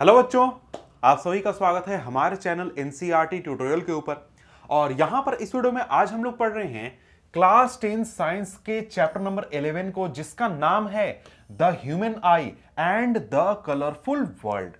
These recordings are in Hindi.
हेलो बच्चों, आप सभी का स्वागत है हमारे चैनल एनसीईआरटी ट्यूटोरियल के ऊपर। और यहां पर इस वीडियो में आज हम लोग पढ़ रहे हैं क्लास 10 साइंस के चैप्टर नंबर 11 को, जिसका नाम है the human I and the colourful world.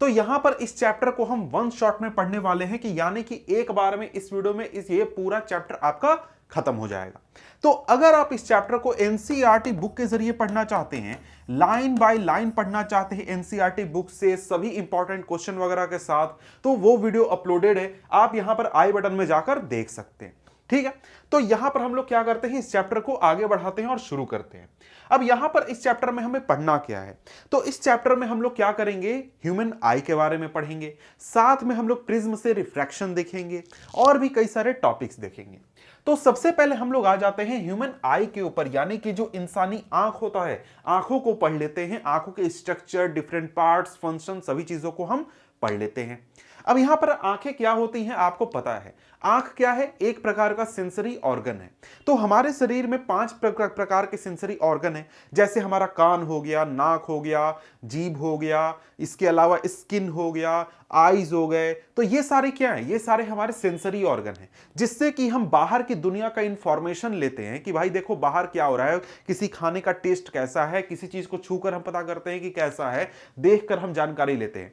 तो यहां पर इस चैप्टर को हम वन शॉट में पढ़ने वाले हैं कि यानी कि एक बार में इस वीडियो में ये पूरा चैप्टर आपका खत्म हो जाएगा। तो अगर आप इस चैप्टर को एनसीईआरटी बुक के जरिए पढ़ना चाहते हैं, लाइन बाय लाइन पढ़ना चाहते हैं एनसीईआरटी बुक से सभी इंपॉर्टेंट क्वेश्चन वगैरह के साथ, तो वो वीडियो अपलोडेड है, आप यहां पर आई बटन में जाकर देख सकते हैं। ठीक है, तो यहां पर हम लोग क्या करते हैं, इस चैप्टर को आगे बढ़ाते हैं और शुरू करते हैं। अब यहां पर इस चैप्टर में हमें पढ़ना क्या है, तो इस चैप्टर में हम लोग क्या करेंगे, ह्यूमन आई के बारे में पढ़ेंगे, साथ में हम लोग प्रिज्म से रिफ्रैक्शन देखेंगे और भी कई सारे टॉपिक्स देखेंगे। तो सबसे पहले हम लोग आ जाते हैं ह्यूमन आई के ऊपर, यानी कि जो इंसानी आंख होता है, आंखों को पढ़ लेते हैं। आंखों के स्ट्रक्चर, डिफरेंट पार्ट्स, फंक्शन, सभी चीजों को हम पढ़ लेते हैं। अब यहां पर आंखें क्या होती हैं आपको पता है। आंख क्या है, एक प्रकार का सेंसरी ऑर्गन है। तो हमारे शरीर में 5 प्रकार के सेंसरी ऑर्गन है, जैसे हमारा कान हो गया, नाक हो गया, जीभ हो गया, इसके अलावा स्किन हो गया, आईज हो गए। तो ये सारे क्या है, ये सारे हमारे सेंसरी ऑर्गन हैं, जिससे कि हम बाहर की दुनिया का इंफॉर्मेशन लेते हैं कि भाई देखो बाहर क्या हो रहा है, किसी खाने का टेस्ट कैसा है, किसी चीज को छूकर हम पता करते हैं कि कैसा है, देखकर हम जानकारी लेते हैं।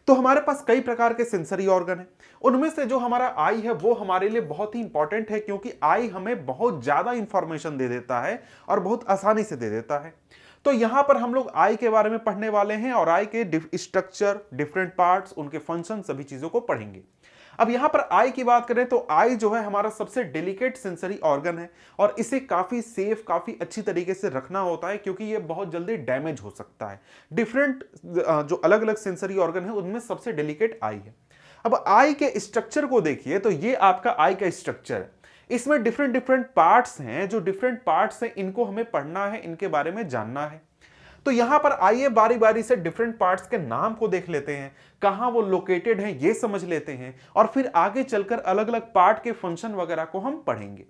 तो हमारे पास कई प्रकार के सेंसरी ऑर्गन हैं। उनमें से जो हमारा आई है वो हमारे लिए बहुत ही इंपॉर्टेंट है, क्योंकि आई हमें बहुत ज्यादा इंफॉर्मेशन दे देता है और बहुत आसानी से दे देता है। तो यहां पर हम लोग आई के बारे में पढ़ने वाले हैं और आई के स्ट्रक्चर, डिफरेंट पार्ट्स, उनके फंक्शन, सभी चीजों को पढ़ेंगे। अब यहां पर आई की बात करें तो आई जो है हमारा सबसे डेलिकेट सेंसरी ऑर्गन है और इसे काफी सेफ, काफी अच्छी तरीके से रखना होता है, क्योंकि ये बहुत जल्दी डैमेज हो सकता है। डिफरेंट जो अलग अलग सेंसरी ऑर्गन है उनमें सबसे डेलिकेट आई है। अब आई के स्ट्रक्चर को देखिए, तो ये आपका आई का स्ट्रक्चर है। इसमें डिफरेंट डिफरेंट पार्ट्स हैं, जो डिफरेंट पार्ट्स हैं इनको हमें पढ़ना है, इनके बारे में जानना है। तो यहां पर आइए बारी बारी से डिफरेंट पार्ट्स के नाम को देख लेते हैं, कहां वो लोकेटेड है ये समझ लेते हैं, और फिर आगे चलकर अलग अलग पार्ट के फंक्शन वगैरह को हम पढ़ेंगे।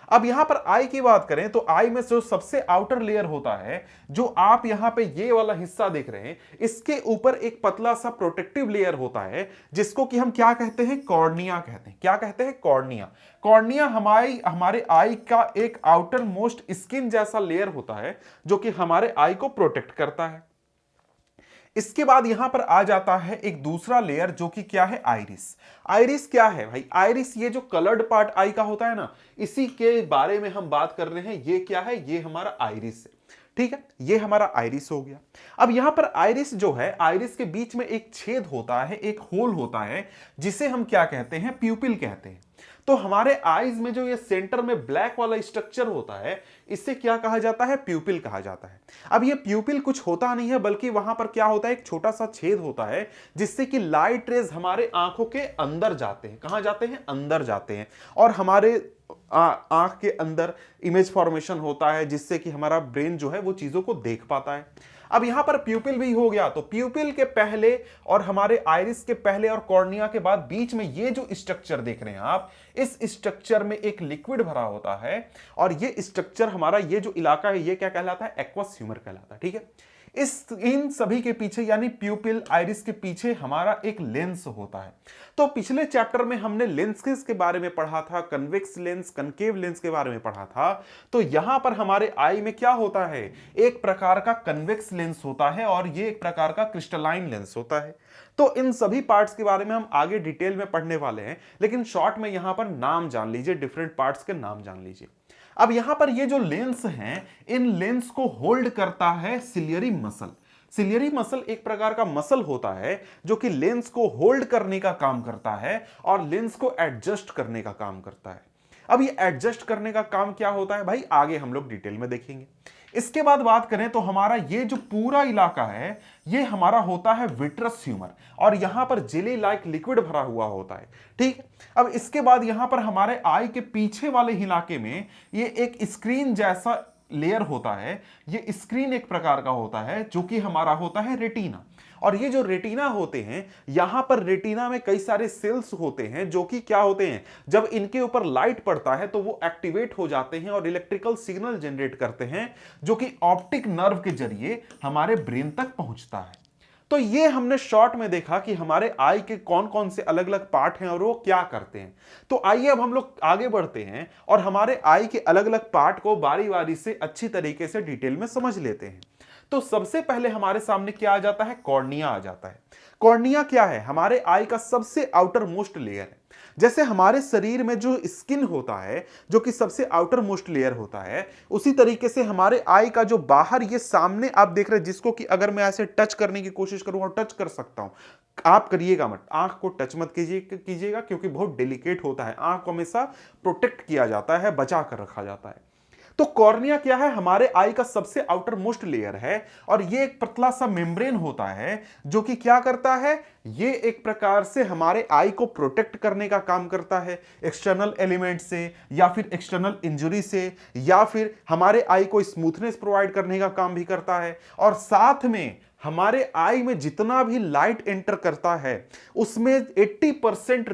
अब यहां पर आई की बात करें तो आई में जो सबसे आउटर लेयर होता है, जो आप यहां पे ये वाला हिस्सा देख रहे हैं, इसके ऊपर एक पतला सा प्रोटेक्टिव लेयर होता है, जिसको कि हम क्या कहते हैं, कॉर्निया कहते हैं। क्या कहते हैं, कॉर्निया। कॉर्निया हमारे आई का एक आउटर मोस्ट स्किन जैसा लेयर होता है, जो कि हमारे आई को प्रोटेक्ट करता है। इसके बाद यहां पर आ जाता है एक दूसरा लेयर, जो कि क्या है, आइरिस। आइरिस क्या है भाई, आइरिस ये जो कलर्ड पार्ट आई का होता है ना, इसी के बारे में हम बात कर रहे हैं। ये क्या है, ये हमारा आइरिस है। ठीक है, ये हमारा आइरिस हो गया। अब यहां पर आइरिस जो है, आइरिस के बीच में एक छेद होता है, एक होल होता है, जिसे हम क्या कहते हैं, प्यूपिल कहते हैं। तो हमारे आईज में जो ये सेंटर में ब्लैक वाला स्ट्रक्चर होता है, इससे क्या कहा जाता है, प्यूपिल कहा जाता है। अब ये प्यूपिल कुछ होता नहीं है, बल्कि वहां पर क्या होता है, एक छोटा सा छेद होता है, जिससे कि लाइट रेज हमारे आंखों के अंदर जाते हैं। कहां जाते हैं, अंदर जाते हैं, और हमारे आंख के अंदर इमेज फॉर्मेशन होता है, जिससे कि हमारा ब्रेन जो है वो चीजों को देख पाता है। अब यहां पर प्यूपिल भी हो गया, तो प्यूपिल के पहले और हमारे आइरिस के पहले और कॉर्निया के बाद बीच में ये जो स्ट्रक्चर देख रहे हैं आप, इस स्ट्रक्चर में एक लिक्विड भरा होता है, और ये स्ट्रक्चर हमारा, ये जो इलाका है, ये क्या कहलाता है, एक्वस ह्यूमर कहलाता है। ठीक है, इन सभी के पीछे, यानी प्यूपिल, आइरिस के पीछे हमारा एक लेंस होता है। तो पिछले चैप्टर में हमने लेंसेस के बारे में पढ़ा था, कन्वेक्स लेंस, कनकेव लेंस के बारे में पढ़ा था। तो यहां पर हमारे आई में क्या होता है, एक प्रकार का कन्वेक्स लेंस होता है, और ये एक प्रकार का क्रिस्टलाइन लेंस होता है। तो इन सभी पार्ट्स के बारे में हम आगे डिटेल में पढ़ने वाले हैं, लेकिन शॉर्ट में यहां पर नाम जान लीजिए, डिफरेंट पार्ट्स के नाम जान लीजिए। अब यहां पर ये जो लेंस हैं, इन लेंस को होल्ड करता है सिलियरी मसल। सिलियरी मसल एक प्रकार का मसल होता है, जो कि लेंस को होल्ड करने का काम करता है और लेंस को एडजस्ट करने का काम करता है। अब ये एडजस्ट करने का काम क्या होता है भाई, आगे हम लोग डिटेल में देखेंगे। इसके बाद बात करें तो हमारा ये जो पूरा इलाका है, ये हमारा होता है विट्रस ह्यूमर, और यहां पर जेली लाइक लिक्विड भरा हुआ होता है। ठीक, अब इसके बाद यहां पर हमारे आई के पीछे वाले इलाके में ये एक स्क्रीन जैसा लेयर होता है। ये स्क्रीन एक प्रकार का होता है, जो कि हमारा होता है रेटिना। और ये जो रेटिना होते हैं, यहां पर रेटिना में कई सारे सेल्स होते हैं, जो कि क्या होते हैं, जब इनके ऊपर लाइट पड़ता है तो वो एक्टिवेट हो जाते हैं और इलेक्ट्रिकल सिग्नल जनरेट करते हैं, जो कि ऑप्टिक नर्व के जरिए हमारे ब्रेन तक पहुंचता है। तो ये हमने शॉर्ट में देखा कि हमारे आई के कौन कौन से अलग अलग पार्ट हैं और वो क्या करते हैं। तो आइए अब हम लोग आगे बढ़ते हैं और हमारे आई के अलग अलग पार्ट को बारी बारी से अच्छी तरीके से डिटेल में समझ लेते हैं। तो सबसे पहले हमारे सामने क्या आ जाता है, कॉर्निया आ जाता है। कॉर्निया क्या है, हमारे आई का सबसे आउटर मोस्ट लेयर है। जैसे हमारे शरीर में जो स्किन होता है जो कि सबसे आउटर मोस्ट लेयर होता है, उसी तरीके से हमारे आई का जो बाहर ये सामने आप देख रहे हैं, जिसको कि अगर मैं ऐसे टच करने की कोशिश करूं और टच कर सकता हूं, आप करिएगा मत, आंख को टच मत कीजिएगा क्योंकि बहुत डेलिकेट होता है। आंख को हमेशा प्रोटेक्ट किया जाता है, बचा कर रखा जाता है। तो कॉर्निया क्या है, हमारे आई का सबसे आउटर मोस्ट लेयर है और ये एक पतला सा मेम्ब्रेन होता है जो कि क्या करता है, ये एक प्रकार से हमारे आई को प्रोटेक्ट करने का काम करता है एक्सटर्नल एलिमेंट से या फिर एक्सटर्नल इंजरी से, या फिर हमारे आई को स्मूथनेस प्रोवाइड करने का काम भी करता है। और साथ में हमारे आई में जितना भी लाइट एंटर करता है उसमें 80%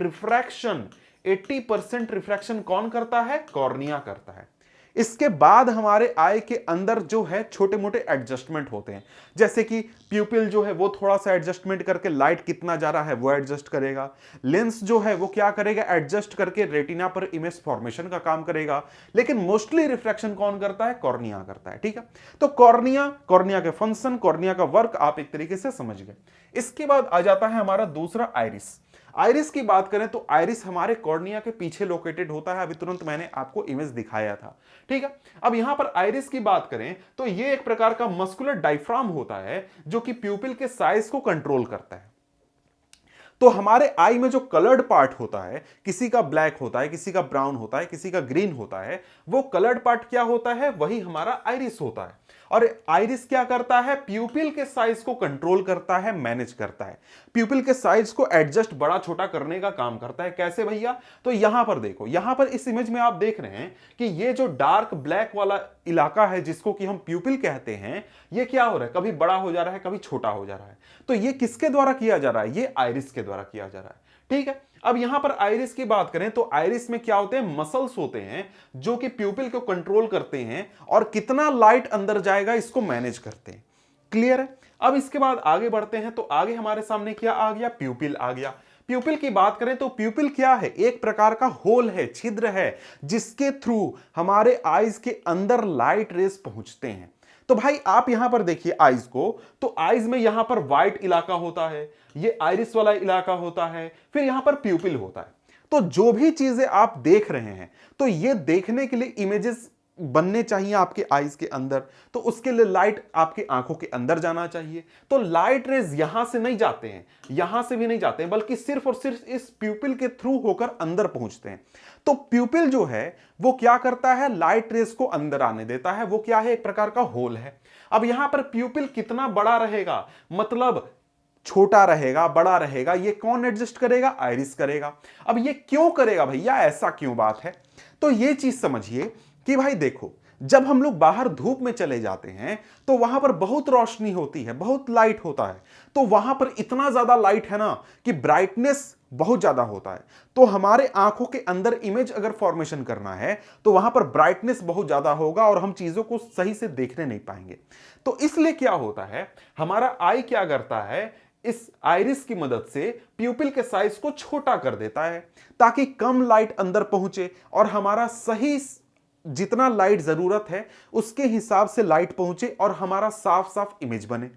रिफ्रैक्शन कौन करता है, कॉर्निया करता है। इसके बाद हमारे आई के अंदर जो है छोटे मोटे एडजस्टमेंट होते हैं, जैसे कि प्यूपिल जो है वो थोड़ा सा एडजस्टमेंट करके लाइट कितना जा रहा है वो एडजस्ट करेगा। लेंस जो है वो क्या करेगा, एडजस्ट करके रेटिना पर इमेज फॉर्मेशन का काम करेगा। लेकिन मोस्टली रिफ्रैक्शन कौन करता है, कॉर्निया करता है। ठीक है, तो कॉर्निया के फंक्शन, कॉर्निया का वर्क आप एक तरीके से समझ गए। इसके बाद आ जाता है हमारा दूसरा आइरिस। आइरिस की बात करें तो आइरिस हमारे कॉर्निया के पीछे लोकेटेड होता है। अभी तुरंत मैंने आपको इमेज दिखाया था। ठीक है, अब यहां पर आइरिस की बात करें तो यह एक प्रकार का मस्कुलर डायफ्राम होता है जो कि प्यूपिल के साइज को कंट्रोल करता है। तो हमारे आई में जो कलर्ड पार्ट होता है, किसी का ब्लैक होता है, किसी का ब्राउन होता है, किसी का ग्रीन होता है, वो कलर्ड पार्ट क्या होता है, वही हमारा आइरिस होता है। और आइरिस क्या करता है, प्यूपिल के साइज को कंट्रोल करता है, मैनेज करता है, प्यूपिल के साइज को एडजस्ट बड़ा छोटा करने का काम करता है। कैसे भैया, तो यहां पर देखो, यहां पर इस इमेज में आप देख रहे हैं कि ये जो डार्क ब्लैक वाला इलाका है जिसको कि हम प्यूपिल कहते हैं, ये क्या हो रहा है, कभी बड़ा हो जा रहा है, कभी छोटा हो जा रहा है। तो ये किसके द्वारा किया जा रहा है, ये आइरिस के द्वारा किया जा रहा है। ठीक है, अब यहां पर आइरिस की बात करें तो आइरिस में क्या होते हैं, मसल्स होते हैं जो कि प्यूपिल को कंट्रोल करते हैं और कितना लाइट अंदर जाएगा इसको मैनेज करते हैं। क्लियर है। अब इसके बाद आगे बढ़ते हैं तो आगे हमारे सामने क्या आ गया, प्यूपिल आ गया। प्यूपिल की बात करें तो प्यूपिल क्या है, एक प्रकार का होल है, छिद्र है, जिसके थ्रू हमारे आईज के अंदर लाइट रेस पहुंचते हैं। तो भाई आप यहां पर देखिए आईज को, तो आईज में यहां पर व्हाइट इलाका होता है, ये आइरिस वाला इलाका होता है, फिर यहां पर प्यूपिल होता है। तो जो भी चीजें आप देख रहे हैं, तो ये देखने के लिए इमेजेस बनने चाहिए आपके आईज के अंदर, तो उसके लिए लाइट आपके आंखों के अंदर जाना चाहिए। तो लाइट रेज यहां से नहीं जाते हैं, यहां से भी नहीं जाते हैं, बल्कि सिर्फ और सिर्फ इस प्यूपिल के थ्रू होकर अंदर पहुंचते हैं। तो प्यूपिल जो है वो क्या करता है, लाइट रेज को अंदर आने देता है। वो क्या है, एक प्रकार का होल है। अब यहां पर प्यूपिल कितना बड़ा रहेगा, मतलब छोटा रहेगा, बड़ा रहेगा, ये कौन एडजस्ट करेगा, आइरिस करेगा। अब ये क्यों करेगा भैया, ऐसा क्यों बात है, तो ये चीज समझिए कि भाई देखो, जब हम लोग बाहर धूप में चले जाते हैं तो वहां पर बहुत रोशनी होती है, बहुत लाइट होता है। तो वहां पर इतना ज्यादा लाइट है ना कि ब्राइटनेस बहुत ज्यादा होता है। तो हमारे आंखों के अंदर इमेज अगर फॉर्मेशन करना है तो वहां पर ब्राइटनेस बहुत ज्यादा होगा और हम चीजों को सही से देखने नहीं पाएंगे। तो इसलिए क्या होता है, हमारा आई क्या करता है, इस आइरिस की मदद से प्यूपिल के साइज को छोटा कर देता है ताकि कम लाइट अंदर पहुंचे और हमारा सही जितना लाइट जरूरत है उसके हिसाब से लाइट पहुंचे और हमारा साफ साफ इमेज बने।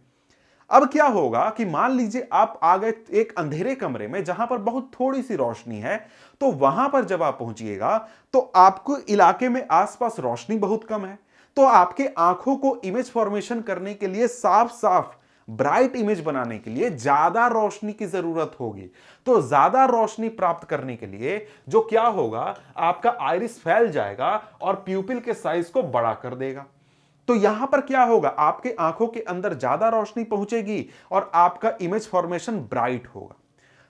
अब क्या होगा कि मान लीजिए आप आ गए एक अंधेरे कमरे में जहां पर बहुत थोड़ी सी रोशनी है, तो वहां पर जब आप पहुंचिएगा तो आपको इलाके में आसपास रोशनी बहुत कम है, तो आपके आंखों को इमेज फॉर्मेशन करने के लिए, साफ साफ ब्राइट इमेज बनाने के लिए ज्यादा रोशनी की जरूरत होगी। तो ज्यादा रोशनी प्राप्त करने के लिए जो क्या होगा, आपका आइरिस फैल जाएगा और प्यूपिल के साइज को बड़ा कर देगा। तो यहां पर क्या होगा, आपके आंखों के अंदर ज्यादा रोशनी पहुंचेगी और आपका इमेज फॉर्मेशन ब्राइट होगा।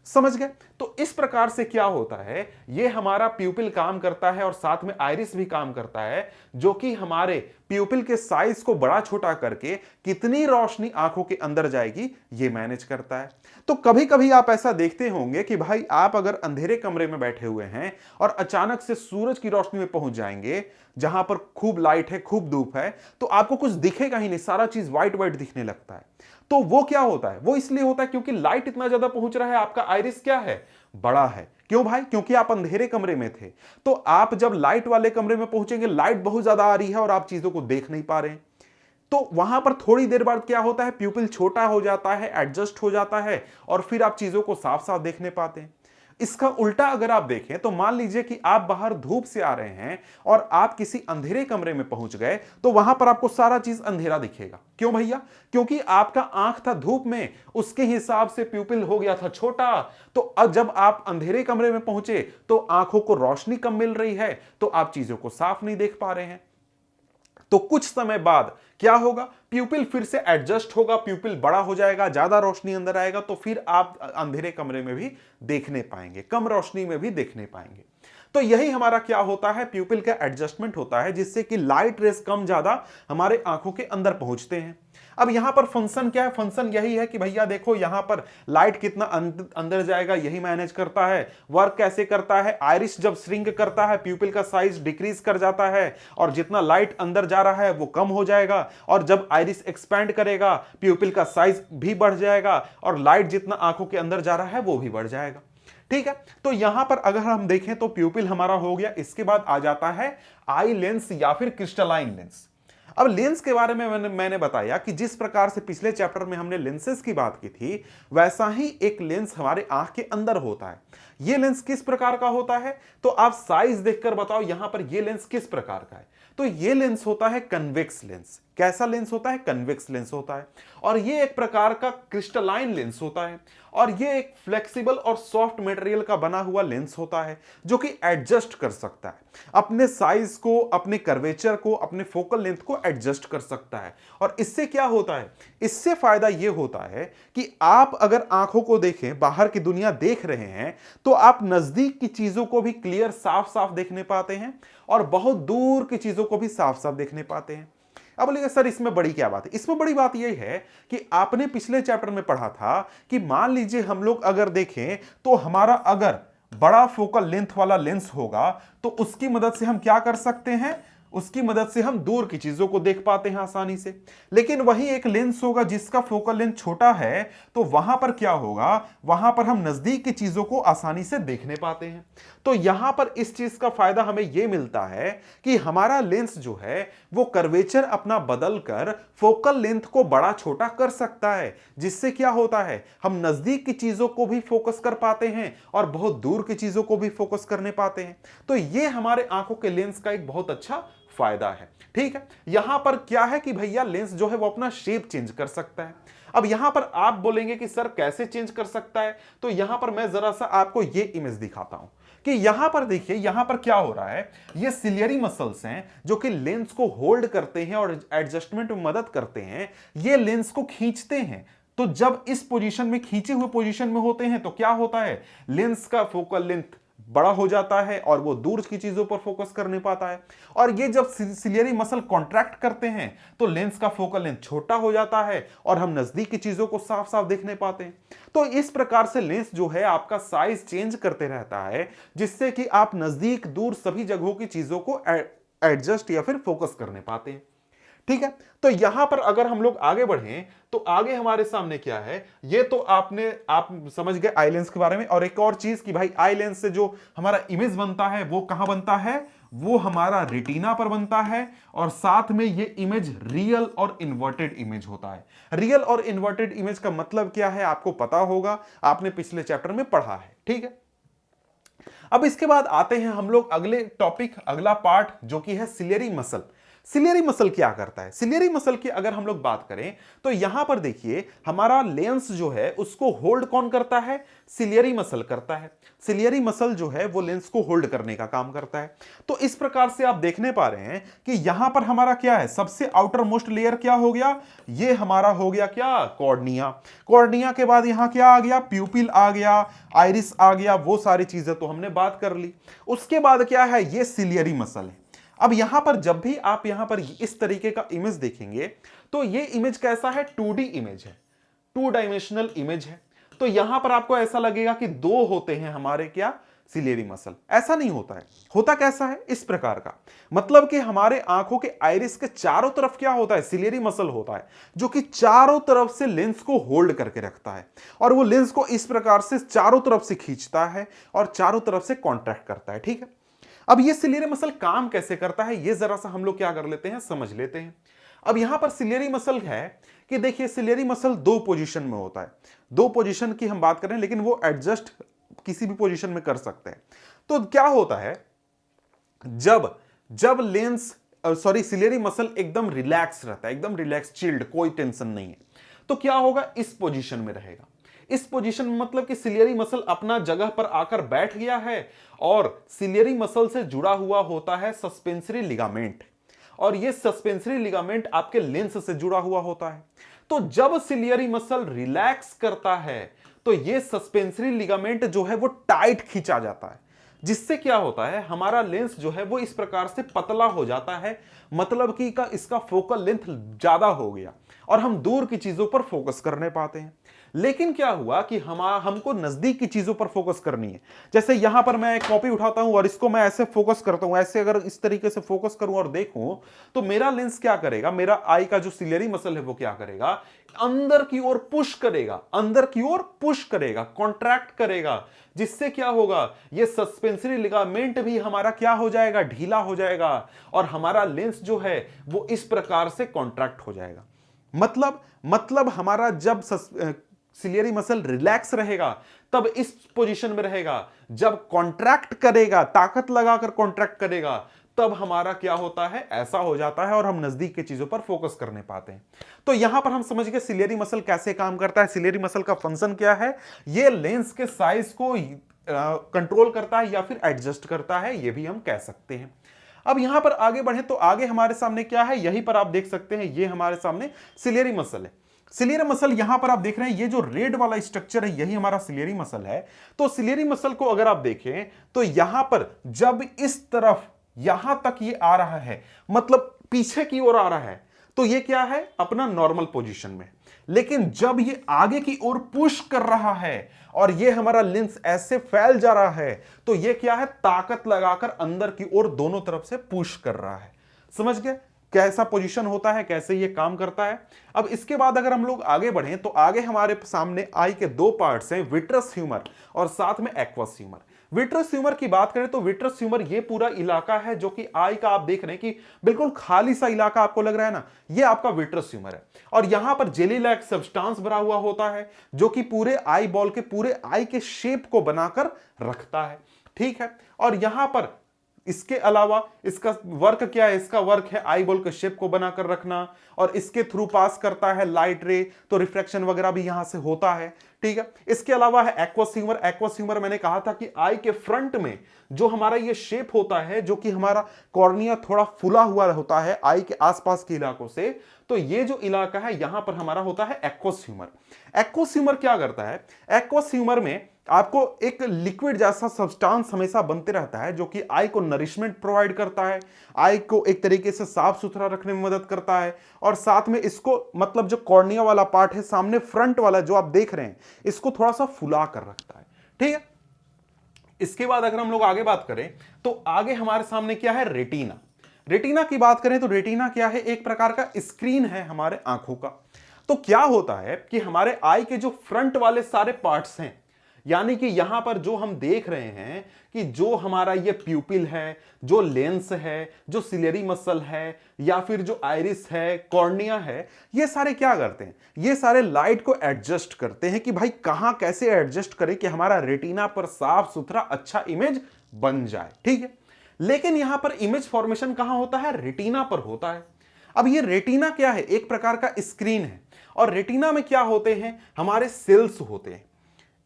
समझ गए। तो इस प्रकार से क्या होता है, ये हमारा प्यूपिल काम करता है और साथ में आइरिस भी काम करता है, जो कि हमारे प्यूपिल के साइज को बड़ा छोटा करके कितनी रोशनी आंखों के अंदर जाएगी ये मैनेज करता है। तो कभी कभी आप ऐसा देखते होंगे कि भाई आप अगर अंधेरे कमरे में बैठे हुए हैं और अचानक से सूरज की रोशनी में पहुंच जाएंगे जहां पर खूब लाइट है, खूब धूप है, तो आपको कुछ दिखेगा ही नहीं, सारा चीज व्हाइट व्हाइट दिखने लगता है। तो वो क्या होता है, वो इसलिए होता है क्योंकि लाइट इतना ज्यादा पहुंच रहा है, आपका आइरिस क्या है, बड़ा है। क्यों भाई, क्योंकि आप अंधेरे कमरे में थे। तो आप जब लाइट वाले कमरे में पहुंचेंगे, लाइट बहुत ज्यादा आ रही है और आप चीजों को देख नहीं पा रहे हैं, तो वहां पर थोड़ी देर बाद क्या होता है, प्यूपिल छोटा हो जाता है, एडजस्ट हो जाता है और फिर आप चीजों को साफ साफ देखने पाते हैं। इसका उल्टा अगर आप देखें तो मान लीजिए कि आप बाहर धूप से आ रहे हैं और आप किसी अंधेरे कमरे में पहुंच गए, तो वहां पर आपको सारा चीज अंधेरा दिखेगा। क्यों भैया, क्योंकि आपका आंख था धूप में, उसके हिसाब से प्यूपिल हो गया था छोटा। तो अब जब आप अंधेरे कमरे में पहुंचे तो आंखों को रोशनी कम मिल रही है, तो आप चीजों को साफ नहीं देख पा रहे हैं। तो कुछ समय बाद क्या होगा, प्यूपिल फिर से एडजस्ट होगा, प्यूपिल बड़ा हो जाएगा, ज्यादा रोशनी अंदर आएगा, तो फिर आप अंधेरे कमरे में भी देखने पाएंगे, कम रोशनी में भी देखने पाएंगे। तो यही हमारा क्या होता है, प्यूपिल का एडजस्टमेंट होता है, जिससे कि लाइट रेस कम ज्यादा हमारे आंखों के अंदर पहुंचते हैं। अब यहां पर फंक्शन क्या है, फंक्शन यही है कि भैया देखो यहां पर लाइट कितना अंदर जाएगा यही मैनेज करता है। वर्क कैसे करता है, आइरिस जब श्रिंक करता है प्यूपिल का साइज डिक्रीज कर जाता है और जितना लाइट अंदर जा रहा है वो कम हो जाएगा, और जब आइरिस एक्सपैंड करेगा प्यूपिल का साइज भी बढ़ जाएगा और लाइट जितना आंखों के अंदर जा रहा है वो भी बढ़ जाएगा। ठीक है, तो यहां पर अगर हम देखें तो प्यूपिल हमारा हो गया। इसके बाद आ जाता है आई लेंस या फिर क्रिस्टलाइन लेंस। अब लेंस के बारे में मैंने बताया कि जिस प्रकार से पिछले चैप्टर में हमने लेंसेज की बात की थी, वैसा ही एक लेंस हमारे आंख के अंदर होता है। ये लेंस किस प्रकार का होता है, तो आप साइज देखकर बताओ यहां पर ये लेंस किस प्रकार का है। तो ये लेंस होता है कन्वेक्स लेंस। कैसा लेंस होता है, कन्वेक्स लेंस होता है। और ये एक प्रकार का क्रिस्टलाइन लेंस होता है, और ये एक फ्लेक्सिबल और सॉफ्ट मटेरियल का बना हुआ लेंस होता है जो कि एडजस्ट कर सकता है अपने साइज को, अपने कर्वेचर को, अपने फोकल लेंथ को एडजस्ट कर सकता है। और इससे क्या होता है, इससे फायदा ये होता है कि आप अगर आंखों को देखें, बाहर की दुनिया देख रहे हैं, तो आप नजदीक की चीजों को भी क्लियर साफ साफ देखने पाते हैं और बहुत दूर की चीजों को भी साफ साफ देखने पाते हैं। अब बोलिए सर इसमें बड़ी क्या बात है, इसमें बड़ी बात यह है कि आपने पिछले चैप्टर में पढ़ा था कि मान लीजिए हम लोग अगर देखें तो हमारा अगर बड़ा फोकल लेंथ वाला लेंस होगा तो उसकी मदद से हम क्या कर सकते हैं, उसकी मदद से हम दूर की चीजों को देख पाते हैं आसानी से। लेकिन वही एक लेंस होगा जिसका फोकल लेंथ छोटा है, तो वहां पर क्या होगा, वहां पर हम नजदीक की चीजों को आसानी से देखने पाते हैं। तो यहां पर इस चीज का फायदा हमें यह मिलता है कि हमारा लेंस जो है वो कर्वेचर अपना बदल कर फोकल लेंथ को बड़ा छोटा कर सकता है, जिससे क्या होता है, हम नजदीक की चीजों को भी फोकस कर पाते हैं और बहुत दूर की चीजों को भी फोकस करने पाते हैं। तो यह हमारे आंखों के लेंस का एक बहुत अच्छा फायदा है। ठीक है, यहां पर क्या है कि भैया लेंस जो है वो अपना शेप चेंज कर सकता है। अब यहां पर आप बोलेंगे कि सर कैसे चेंज कर सकता है, तो यहां पर मैं जरा सा आपको ये इमेज दिखाता हूं कि यहां पर देखिए, यहां पर क्या हो रहा है, ये सिलियरी मसल्स हैं जो कि लेंस को होल्ड करते हैं और एडजस्टमेंट में मदद करते हैं, ये लेंस को खींचते हैं। तो जब इस पोजीशन में, खींचे हुए पोजीशन में होते हैं, तो क्या होता है, लेंस का फोकल लेंथ बड़ा हो जाता है और वो दूर की चीजों पर फोकस करने पाता है। और ये जब सिलियरी मसल कॉन्ट्रैक्ट करते हैं तो लेंस का फोकल लेंथ छोटा हो जाता है और हम नजदीक की चीजों को साफ साफ देखने पाते हैं। तो इस प्रकार से लेंस जो है आपका साइज चेंज करते रहता है, जिससे कि आप नजदीक दूर सभी जगहों की चीजों को एडजस्ट या फिर फोकस करने पाते हैं। ठीक है, तो यहां पर अगर हम लोग आगे बढ़ें तो आगे हमारे सामने क्या है, ये तो आप समझ गए आई लेंस के बारे में। और एक और चीज कि भाई आई लेंस से जो हमारा इमेज बनता है वो कहां बनता है, वो हमारा रेटिना पर बनता है। और साथ में ये इमेज रियल और इन्वर्टेड इमेज होता है। रियल और इन्वर्टेड इमेज का मतलब क्या है आपको पता होगा, आपने पिछले चैप्टर में पढ़ा है। ठीक है, अब इसके बाद आते हैं हम लोग अगले टॉपिक, अगला पार्ट जो कि है सिलियरी मसल। सिलियरी मसल क्या करता है, सिलियरी मसल की अगर हम लोग बात करें तो यहां पर देखिए हमारा लेंस जो है उसको होल्ड कौन करता है, सिलियरी मसल करता है। सिलियरी मसल जो है वो लेंस को होल्ड करने का काम करता है। तो इस प्रकार से आप देखने पा रहे हैं कि यहां पर हमारा क्या है, सबसे आउटर मोस्ट लेयर क्या हो गया, ये हमारा हो गया क्या, कॉर्निया। कॉर्निया के बाद यहां क्या आ गया, प्यूपिल आ गया, आइरिस आ गया, वो सारी चीजें तो हमने बात कर ली। उसके बाद क्या है, ये सिलियरी मसल है। अब यहां पर जब भी आप यहां पर इस तरीके का इमेज देखेंगे तो ये इमेज कैसा है, 2D इमेज है, 2 डायमेंशनल इमेज है। तो यहां पर आपको ऐसा लगेगा कि दो होते हैं हमारे क्या, सिलियरी मसल। ऐसा नहीं होता है। होता कैसा है? इस प्रकार का, मतलब कि हमारे आंखों के आइरिस के चारों तरफ क्या होता है? सिलियरी मसल होता है, जो कि चारों तरफ से लेंस को होल्ड करके रखता है और वो लेंस को इस प्रकार से चारों तरफ से खींचता है और चारों तरफ से कॉन्ट्रैक्ट करता है। ठीक है, अब ये सिलियरी मसल काम कैसे करता है, ये जरा सा हम लोग क्या कर लेते हैं, समझ लेते हैं। अब यहां पर सिलियरी मसल है कि देखिए, सिलियरी मसल दो पोजीशन में होता है। दो पोजीशन की हम बात करें, लेकिन वो एडजस्ट किसी भी पोजीशन में कर सकते हैं। तो क्या होता है, जब जब लेंस सिलियरी मसल एकदम रिलैक्स रहता है, एकदम रिलैक्स चिल्ड, कोई टेंशन नहीं है, तो क्या होगा, इस पोजीशन में रहेगा। इस पोजीशन में मतलब कि सिलियरी मसल अपना जगह पर आकर बैठ गया है और सिलियरी मसल से जुड़ा हुआ होता है सस्पेंसरी लिगामेंट, और ये सस्पेंसरी लिगामेंट आपके लेंस से जुड़ा हुआ होता है। तो जब सिलियरी मसल रिलैक्स करता है तो ये सस्पेंसरी लिगामेंट जो है वो टाइट खींचा जाता है, जिससे क्या होता है, हमारा लेंस जो है वो इस प्रकार से पतला हो जाता है, मतलब कि इसका फोकल लेंथ ज्यादा हो गया और हम दूर की चीजों पर फोकस करने पाते हैं। लेकिन क्या हुआ कि हमको नजदीक की चीजों पर फोकस करनी है। जैसे यहां पर मैं एक कॉपी उठाता हूं और इसको मैं ऐसे फोकस करता हूं, ऐसे अगर इस तरीके से फोकस करूं और देखूं तो मेरा लेंस क्या करेगा, मेरा आई का जो सिलियरी मसल है वो क्या करेगा, अंदर की ओर पुश करेगा, अंदर की ओर पुश करेगा, कॉन्ट्रैक्ट करेगा, जिससे क्या होगा, ये सस्पेंसरी लिगामेंट भी हमारा क्या हो जाएगा, ढीला हो जाएगा और हमारा लेंस जो है वो इस प्रकार से कॉन्ट्रैक्ट हो जाएगा। मतलब हमारा जब सिलियरी मसल रिलैक्स रहेगा तब इस पोजीशन में रहेगा, जब कॉन्ट्रैक्ट करेगा, ताकत लगाकर कॉन्ट्रैक्ट करेगा, तब हमारा क्या होता है, ऐसा हो जाता है और हम नजदीक की चीजों पर फोकस करने पाते हैं। तो यहां पर हम समझ गए सिलियरी मसल कैसे काम करता है। सिलियरी मसल का फंक्शन क्या है, ये लेंस के साइज को कंट्रोल करता है या फिर एडजस्ट करता है, ये भी हम कह सकते हैं। अब यहां पर आगे बढ़े तो आगे हमारे सामने क्या है, यहीं पर आप देख सकते हैं, ये हमारे सामने सिलियरी मसल है। सिलियरी मसल यहां पर आप देख रहे हैं, ये जो रेड वाला स्ट्रक्चर है यही हमारा सिलियरी मसल है। तो सिलियरी मसल को अगर आप देखें तो यहां पर जब इस तरफ यहां तक ये आ रहा है, मतलब पीछे की ओर आ रहा है, तो ये क्या है, अपना नॉर्मल पोजीशन में। लेकिन जब ये आगे की ओर पुश कर रहा है और ये हमारा लेंस ऐसे फैल जा रहा है, तो ये क्या है, ताकत लगाकर अंदर की ओर दोनों तरफ से पुश कर रहा है। समझ गए कैसा पोजीशन होता है, कैसे ये काम करता है। अब इसके बाद अगर हम लोग आगे बढ़ें तो आगे हमारे सामने आई के दो पार्ट्स हैं, विट्रस ह्यूमर और साथ में एक्वस ह्यूमर। विट्रस ह्यूमर की बात करें तो विट्रस ह्यूमर ये पूरा इलाका है जो कि आई का आप देख रहे हैं कि बिल्कुल खाली सा इलाका आपको लग रहा है ना, ये आपका विट्रस ह्यूमर है। और यहां पर जेली लाइक सब्सटेंस भरा हुआ होता है जो कि पूरे आई बॉल के पूरे आई के शेप को बनाकर रखता है। ठीक है, और यहां पर इसके अलावा इसका वर्क क्या है, इसका वर्क है आई बॉल के शेप को बनाकर रखना और इसके थ्रू पास करता है लाइट रे, तो रिफ्लेक्शन वगैरह भी यहां से होता है। ठीक है, इसके अलावा है एक्वस ह्यूमर। एक्वस ह्यूमर मैंने कहा था कि आई के फ्रंट में जो हमारा ये शेप होता है, जो कि हमारा कॉर्निया थोड़ा फुला हुआ होता है आई के आसपास के इलाकों से, तो ये जो इलाका है यहां पर हमारा होता है एक्वस ह्यूमर। एक्वस ह्यूमर क्या करता है, एक्वस ह्यूमर में आपको एक लिक्विड जैसा सब्सटेंस हमेशा बनते रहता है जो कि आई को नरिशमेंट प्रोवाइड करता है, आई को एक तरीके से साफ सुथरा रखने में मदद करता है और साथ में इसको मतलब जो कॉर्निया वाला पार्ट है सामने फ्रंट वाला जो आप देख रहे हैं, इसको थोड़ा सा फुला कर रखता है। ठीक है, इसके बाद अगर हम लोग आगे बात करें तो आगे हमारे सामने क्या है, रेटिना। रेटिना की बात करें तो रेटिना क्या है, एक प्रकार का स्क्रीन है हमारे आंखों का। तो क्या होता है कि हमारे आई के जो फ्रंट वाले सारे पार्ट्स हैं, यानी कि यहां पर जो हम देख रहे हैं कि जो हमारा ये प्यूपिल है, जो लेंस है, जो सिलियरी मसल है या फिर जो आइरिस है, कॉर्निया है, ये सारे क्या करते हैं, ये सारे लाइट को एडजस्ट करते हैं कि भाई कहां कैसे एडजस्ट करें कि हमारा रेटिना पर साफ सुथरा अच्छा इमेज बन जाए। ठीक है, लेकिन यहां पर इमेज फॉर्मेशन कहां होता है, रेटिना पर होता है। अब ये रेटिना क्या है, एक प्रकार का स्क्रीन है और रेटिना में क्या होते हैं, हमारे सेल्स होते हैं।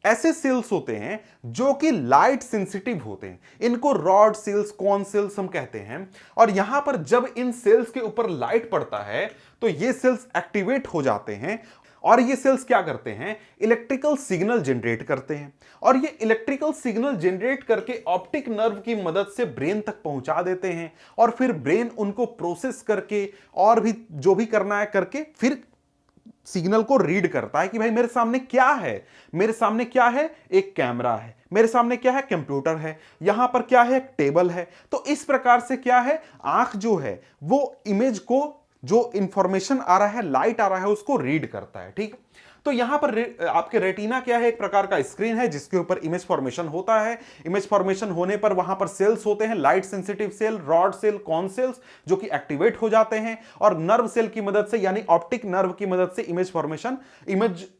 ऐसे सेल्स होते हैं जो कि लाइट सेंसिटिव होते हैं, इनको रॉड सेल्स, कॉन सेल्स हम कहते हैं। और यहां पर जब इन सेल्स के ऊपर लाइट पड़ता है तो ये सेल्स एक्टिवेट हो जाते हैं और ये सेल्स क्या करते हैं, इलेक्ट्रिकल सिग्नल जनरेट करते हैं और ये इलेक्ट्रिकल सिग्नल जनरेट करके ऑप्टिक नर्व की मदद से ब्रेन तक पहुंचा देते हैं और फिर ब्रेन उनको प्रोसेस करके और भी जो भी करना है करके फिर सिग्नल को रीड करता है कि भाई मेरे सामने क्या है, मेरे सामने क्या है, एक कैमरा है, मेरे सामने क्या है, कंप्यूटर है, यहां पर क्या है, एक टेबल है। तो इस प्रकार से क्या है, आंख जो है वो इमेज को, जो इंफॉर्मेशन आ रहा है, लाइट आ रहा है, उसको रीड करता है। ठीक है, तो यहां पर आपके रेटिना क्या है, एक प्रकार का स्क्रीन है जिसके ऊपर इमेज फॉर्मेशन होता है। इमेज फॉर्मेशन होने पर वहां पर सेल्स होते हैं, light sensitive cell, rod cell, cone cells, जो कि एक्टिवेट हो जाते हैं और नर्व सेल की मदद से, यानी ऑप्टिक नर्व की मदद से इमेज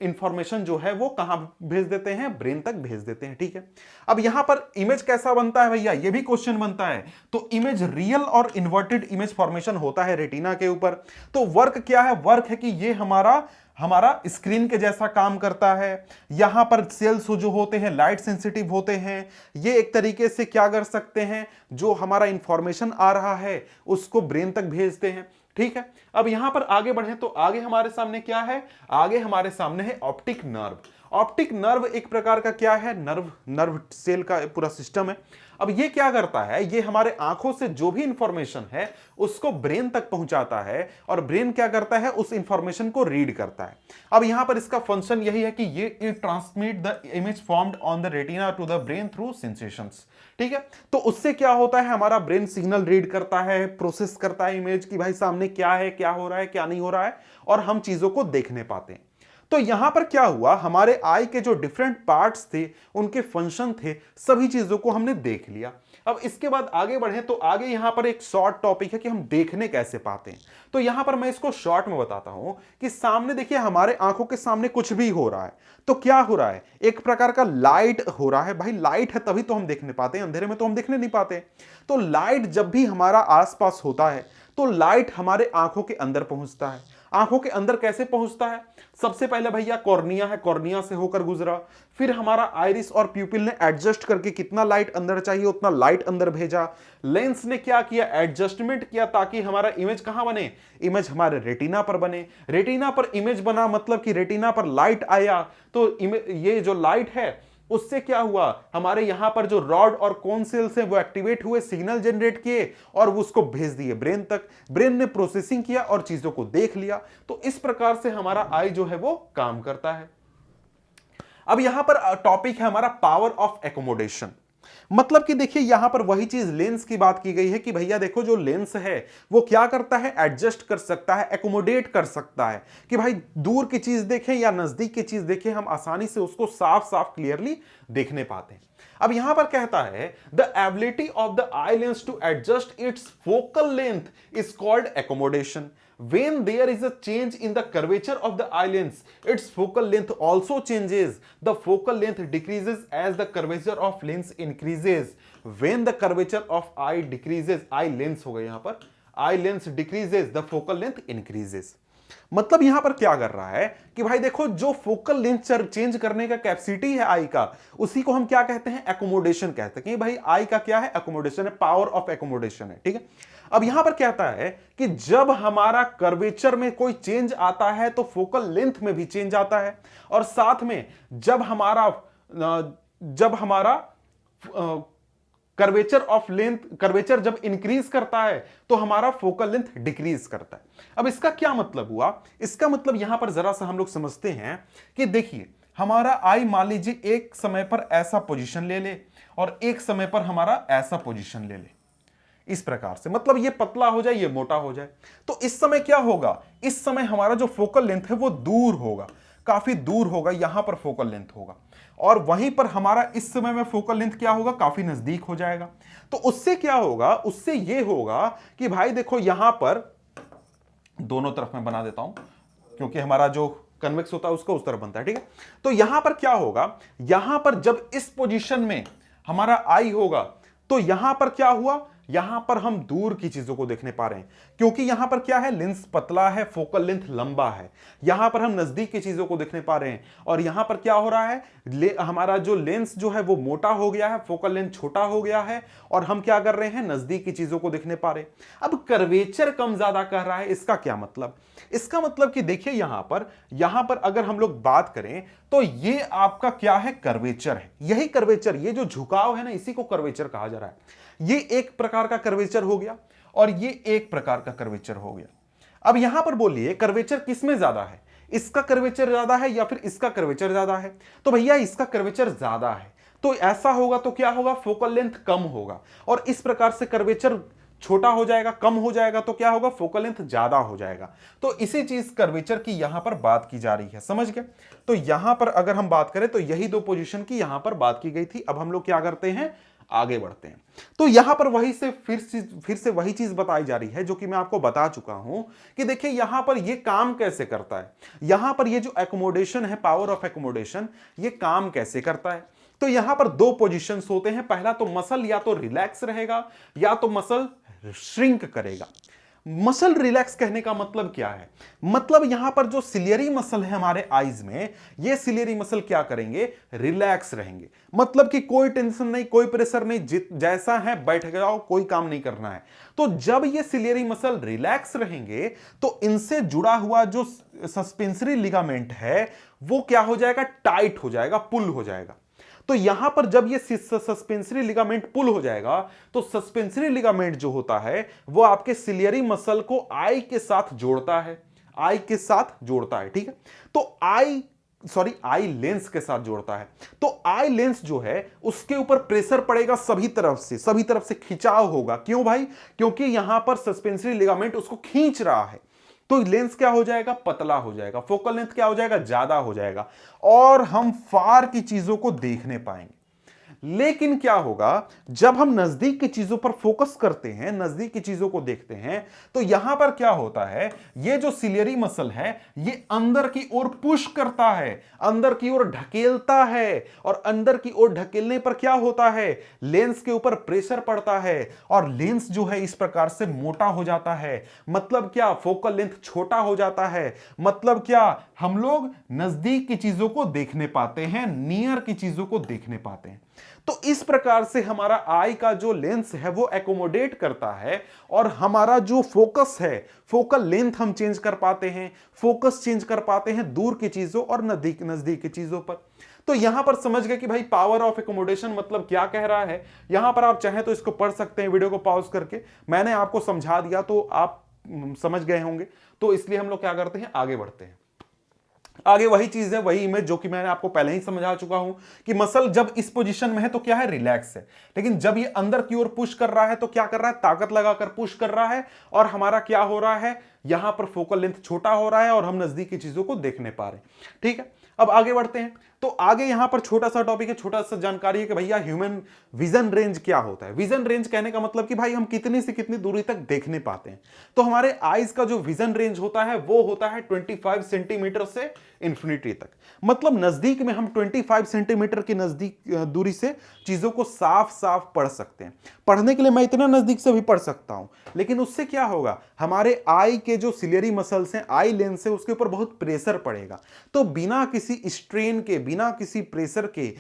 इंफॉर्मेशन जो है वो कहां भेज देते हैं, ब्रेन तक भेज देते हैं। ठीक है, अब यहां पर इमेज कैसा बनता है भैया, ये भी क्वेश्चन बनता है। तो इमेज रियल और इन्वर्टेड इमेज फॉर्मेशन होता है रेटिना के ऊपर। तो वर्क क्या है, वर्क है कि ये हमारा स्क्रीन के जैसा काम करता है। यहां पर सेल्स जो होते हैं लाइट सेंसिटिव होते हैं, ये एक तरीके से क्या कर सकते हैं, जो हमारा इंफॉर्मेशन आ रहा है उसको ब्रेन तक भेजते हैं। ठीक है, अब यहां पर आगे बढ़े तो आगे हमारे सामने क्या है, आगे हमारे सामने है ऑप्टिक नर्व। ऑप्टिक नर्व एक प्रकार का क्या है, नर्व सेल का पूरा सिस्टम है। अब ये क्या करता है, ये हमारे आंखों से जो भी इंफॉर्मेशन है उसको ब्रेन तक पहुंचाता है और ब्रेन क्या करता है, उस इंफॉर्मेशन को रीड करता है। अब यहां पर इसका फंक्शन यही है कि ये transmit the image formed on the retina to the brain through sensations. ठीक है, तो उससे क्या होता है, हमारा ब्रेन सिग्नल रीड करता है, प्रोसेस करता है इमेज की, भाई सामने क्या है, क्या हो रहा है, क्या नहीं हो रहा है, और हम चीजों को देखने पाते हैं। तो यहां पर क्या हुआ, हमारे आई के जो डिफरेंट पार्ट्स थे, उनके फंक्शन थे, सभी चीजों को हमने देख लिया। अब इसके बाद आगे बढ़े तो आगे यहां पर एक शॉर्ट टॉपिक है कि हम देखने कैसे पाते हैं। तो यहां पर मैं इसको शॉर्ट में बताता हूं कि सामने देखिए, हमारे आंखों के सामने कुछ भी हो रहा है तो क्या हो रहा है, एक प्रकार का लाइट हो रहा है। भाई लाइट है तभी तो हम देखने पाते हैं, अंधेरे में तो हम देखने नहीं पाते। तो लाइट जब भी हमारा आसपास होता है तो लाइट हमारे आंखों के अंदर पहुंचता है। आंखों के अंदर कैसे पहुंचता है, सबसे पहले भैया कॉर्निया है, कॉर्निया से होकर गुजरा, फिर हमारा आइरिस और प्यूपिल ने एडजस्ट करके कितना लाइट अंदर चाहिए उतना लाइट अंदर भेजा। लेंस ने क्या किया, एडजस्टमेंट किया ताकि हमारा इमेज कहां बने, इमेज हमारे रेटिना पर बने। रेटिना पर इमेज बना मतलब कि रेटिना पर लाइट आया, तो ये जो लाइट है उससे क्या हुआ, हमारे यहां पर जो रॉड और कोन सेल्स हैं वो एक्टिवेट हुए, सिग्नल जनरेट किए और उसको भेज दिए ब्रेन तक। ब्रेन ने प्रोसेसिंग किया और चीजों को देख लिया। तो इस प्रकार से हमारा आई जो है वो काम करता है। अब यहां पर टॉपिक है हमारा पावर ऑफ एकोमोडेशन। मतलब कि देखिए यहां पर वही चीज लेंस की बात की गई है कि भैया देखो जो लेंस है वो क्या करता है, एडजस्ट कर सकता है, एकोमोडेट कर सकता है कि भाई दूर की चीज देखें या नजदीक की चीज देखें, हम आसानी से उसको साफ साफ क्लियरली देखने पाते हैं। अब यहां पर कहता है the ability of the eye lens to adjust its focal length is called accommodation. When there is a change in the curvature of the eye lens, its focal length also changes. The focal length decreases as the curvature of lens increases. When the curvature of eye decreases, eye lens हो गया यहां पर, eye lens decreases, the focal length increases. मतलब यहां पर क्या कर रहा है कि भाई देखो जो फोकल लेंथ चेंज करने का कैपेसिटी है आई का, उसी को हम क्या कहते हैं, एकोमोडेशन कहते हैं कि भाई आई का क्या है, एकोमोडेशन है, पावर ऑफ एकोमोडेशन है। ठीक है, अब यहां पर कहता है कि जब हमारा कर्वेचर में कोई चेंज आता है तो फोकल लेंथ में भी चेंज आता है, और साथ में जब हमारा कर्वेचर जब इंक्रीज करता है तो हमारा फोकल लेंथ डिक्रीज करता है। अब इसका क्या मतलब हुआ, इसका मतलब यहां पर जरा सा हम लोग समझते हैं कि देखिए हमारा आई मान लीजिए एक समय पर ऐसा पोजीशन ले ले और एक समय पर हमारा ऐसा पोजीशन ले ले, इस प्रकार से, मतलब ये पतला हो जाए ये मोटा हो जाए। तो इस समय क्या होगा, इस समय हमारा जो फोकल लेंथ है वो दूर होगा, काफी दूर होगा, यहां पर फोकल लेंथ होगा, और वहीं पर हमारा इस समय में फोकल लेंथ क्या होगा, काफी नजदीक हो जाएगा। तो उससे क्या होगा, उससे ये होगा कि भाई देखो यहां पर दोनों तरफ में बना देता हूं क्योंकि हमारा जो कन्वेक्स होता है उसका उस तरफ बनता है। ठीक है, तो यहां पर क्या होगा, यहां पर जब इस पोजीशन में हमारा आई होगा तो यहां पर क्या हुआ, यहां पर हम दूर की चीजों को देखने पा रहे हैं क्योंकि यहां पर क्या है, लेंस पतला है, फोकल लेंथ लंबा है। यहां पर हम नजदीक की चीजों को देखने पा रहे हैं, और यहां पर क्या हो रहा है, हमारा जो लेंस जो है वो मोटा हो गया है, फोकल लेंथ छोटा हो गया है, और हम क्या कर रहे हैं, नजदीक की चीजों को देखने पा रहे हैं। अब कर्वेचर कम ज्यादा कर रहा है, इसका क्या मतलब, इसका मतलब कि देखिए यहां पर अगर हम लोग बात करें तो ये आपका क्या है, कर्वेचर है। यही कर्वेचर, ये जो झुकाव है ना, इसी को कर्वेचर कहा जा रहा है। ये एक प्रकार का कर्वेचर हो गया और ये एक प्रकार का कर्वेचर हो गया। अब यहां पर बोलिए कर्वेचर किस में ज्यादा है, इसका कर्वेचर ज्यादा है या फिर इसका कर्वेचर ज्यादा है? तो भैया इसका कर्वेचर ज्यादा है, तो ऐसा होगा तो क्या होगा, फोकल लेंथ कम होगा। और इस प्रकार से कर्वेचर छोटा हो जाएगा, कम हो जाएगा, तो क्या होगा, फोकल लेंथ ज्यादा हो जाएगा। तो इसी चीज कर्वेचर की यहां पर बात की जा रही है, समझ गए? तो यहां पर अगर हम बात करें तो यही दो पोजीशन की यहां पर बात की गई थी। अब हम लोग क्या करते हैं, आगे बढ़ते हैं। तो यहां पर वही से फिर से वही चीज बताई जा रही है जो कि मैं आपको बता चुका हूं कि देखिए यहां पर ये काम कैसे करता है। यहां पर ये जो एकोमोडेशन है, पावर ऑफ एकोमोडेशन, ये काम कैसे करता है। तो यहां पर दो पोजीशंस होते हैं। पहला तो मसल या तो रिलैक्स रहेगा या तो मसल श्रिंक करेगा। मसल रिलैक्स कहने का मतलब क्या है, मतलब यहां पर जो सिलियरी मसल है हमारे आईज में, ये सिलियरी मसल क्या करेंगे, रिलैक्स रहेंगे। मतलब कि कोई टेंशन नहीं, कोई प्रेशर नहीं, जैसा है बैठ जाओ, कोई काम नहीं करना है। तो जब ये सिलियरी मसल रिलैक्स रहेंगे तो इनसे जुड़ा हुआ जो सस्पेंसरी लिगामेंट है वो क्या हो जाएगा, टाइट हो जाएगा, पुल हो जाएगा। तो यहां पर जब ये सस्पेंसरी लिगामेंट पुल हो जाएगा तो सस्पेंसरी लिगामेंट जो होता है वो आपके सिलियरी मसल को आई के साथ जोड़ता है, आई के साथ जोड़ता है, ठीक है। तो आई लेंस के साथ जोड़ता है। तो आई लेंस जो है उसके ऊपर प्रेशर पड़ेगा सभी तरफ से खिंचाव होगा। क्यों भाई, क्योंकि यहां पर सस्पेंसरी लिगामेंट उसको खींच रहा है। तो लेंस क्या हो जाएगा, पतला हो जाएगा, फोकल लेंथ क्या हो जाएगा, ज्यादा हो जाएगा, और हम फार की चीजों को देखने पाएंगे। लेकिन क्या होगा, जब हम नजदीक की चीजों पर फोकस करते हैं, नजदीक की चीजों को देखते हैं, तो यहां पर क्या होता है, ये जो सिलियरी मसल है ये अंदर की ओर पुश करता है, अंदर की ओर ढकेलता है, और अंदर की ओर ढकेलने पर क्या होता है, लेंस के ऊपर प्रेशर पड़ता है, और लेंस जो है इस प्रकार से मोटा हो जाता है। मतलब क्या, फोकल लेंथ छोटा हो जाता है। मतलब क्या, हम लोग नजदीक की चीजों को देखने पाते हैं, नियर की चीजों को देखने पाते हैं। तो इस प्रकार से हमारा आई का जो लेंस है वो एकोमोडेट करता है, और हमारा जो फोकस है, फोकल लेंथ हम चेंज कर पाते हैं, फोकस चेंज कर पाते हैं दूर की चीजों और नजदीक की चीजों पर। तो यहां पर समझ गए कि भाई पावर ऑफ एकोमोडेशन मतलब क्या कह रहा है। यहां पर आप चाहें तो इसको पढ़ सकते हैं वीडियो को पॉज करके, मैंने आपको समझा दिया तो आप समझ गए होंगे। तो इसलिए हम लोग क्या करते हैं, आगे बढ़ते हैं। आगे वही चीज है, वही इमेज जो कि मैंने आपको पहले ही समझा चुका हूं कि मसल जब इस पोजीशन में है तो क्या है, रिलैक्स है। लेकिन जब ये अंदर की ओर पुश कर रहा है तो क्या कर रहा है, ताकत लगाकर पुश कर रहा है, और हमारा क्या हो रहा है, यहां पर फोकल लेंथ छोटा हो रहा है और हम नजदीक की चीजों को देखने पा रहे हैं। ठीक है, अब आगे बढ़ते हैं। तो आगे यहां पर छोटा सा टॉपिक है, छोटा सा जानकारी है कि भैया ह्यूमन विजन रेंज क्या होता है। विजन रेंज कहने का मतलब कि भाई हम कितनी से कितनी दूरी तक देखने पाते हैं। तो हमारे आईज का जो विजन रेंज होता है वो होता है 25 सेंटीमीटर से इंफिनिटी तक। मतलब नजदीक में हम 25 सेंटीमीटर की नजदीक दूरी से चीजों को साफ साफ पढ़ सकते हैं। पढ़ने के लिए मैं इतना नजदीक से भी पढ़ सकता हूं, लेकिन उससे क्या होगा, हमारे आई के जो सिलियरी मसल्स हैं, आई लेंस है, उसके ऊपर बहुत प्रेशर पड़ेगा। तो बिना किसी स्ट्रेन के, बिना किसी प्रेशर के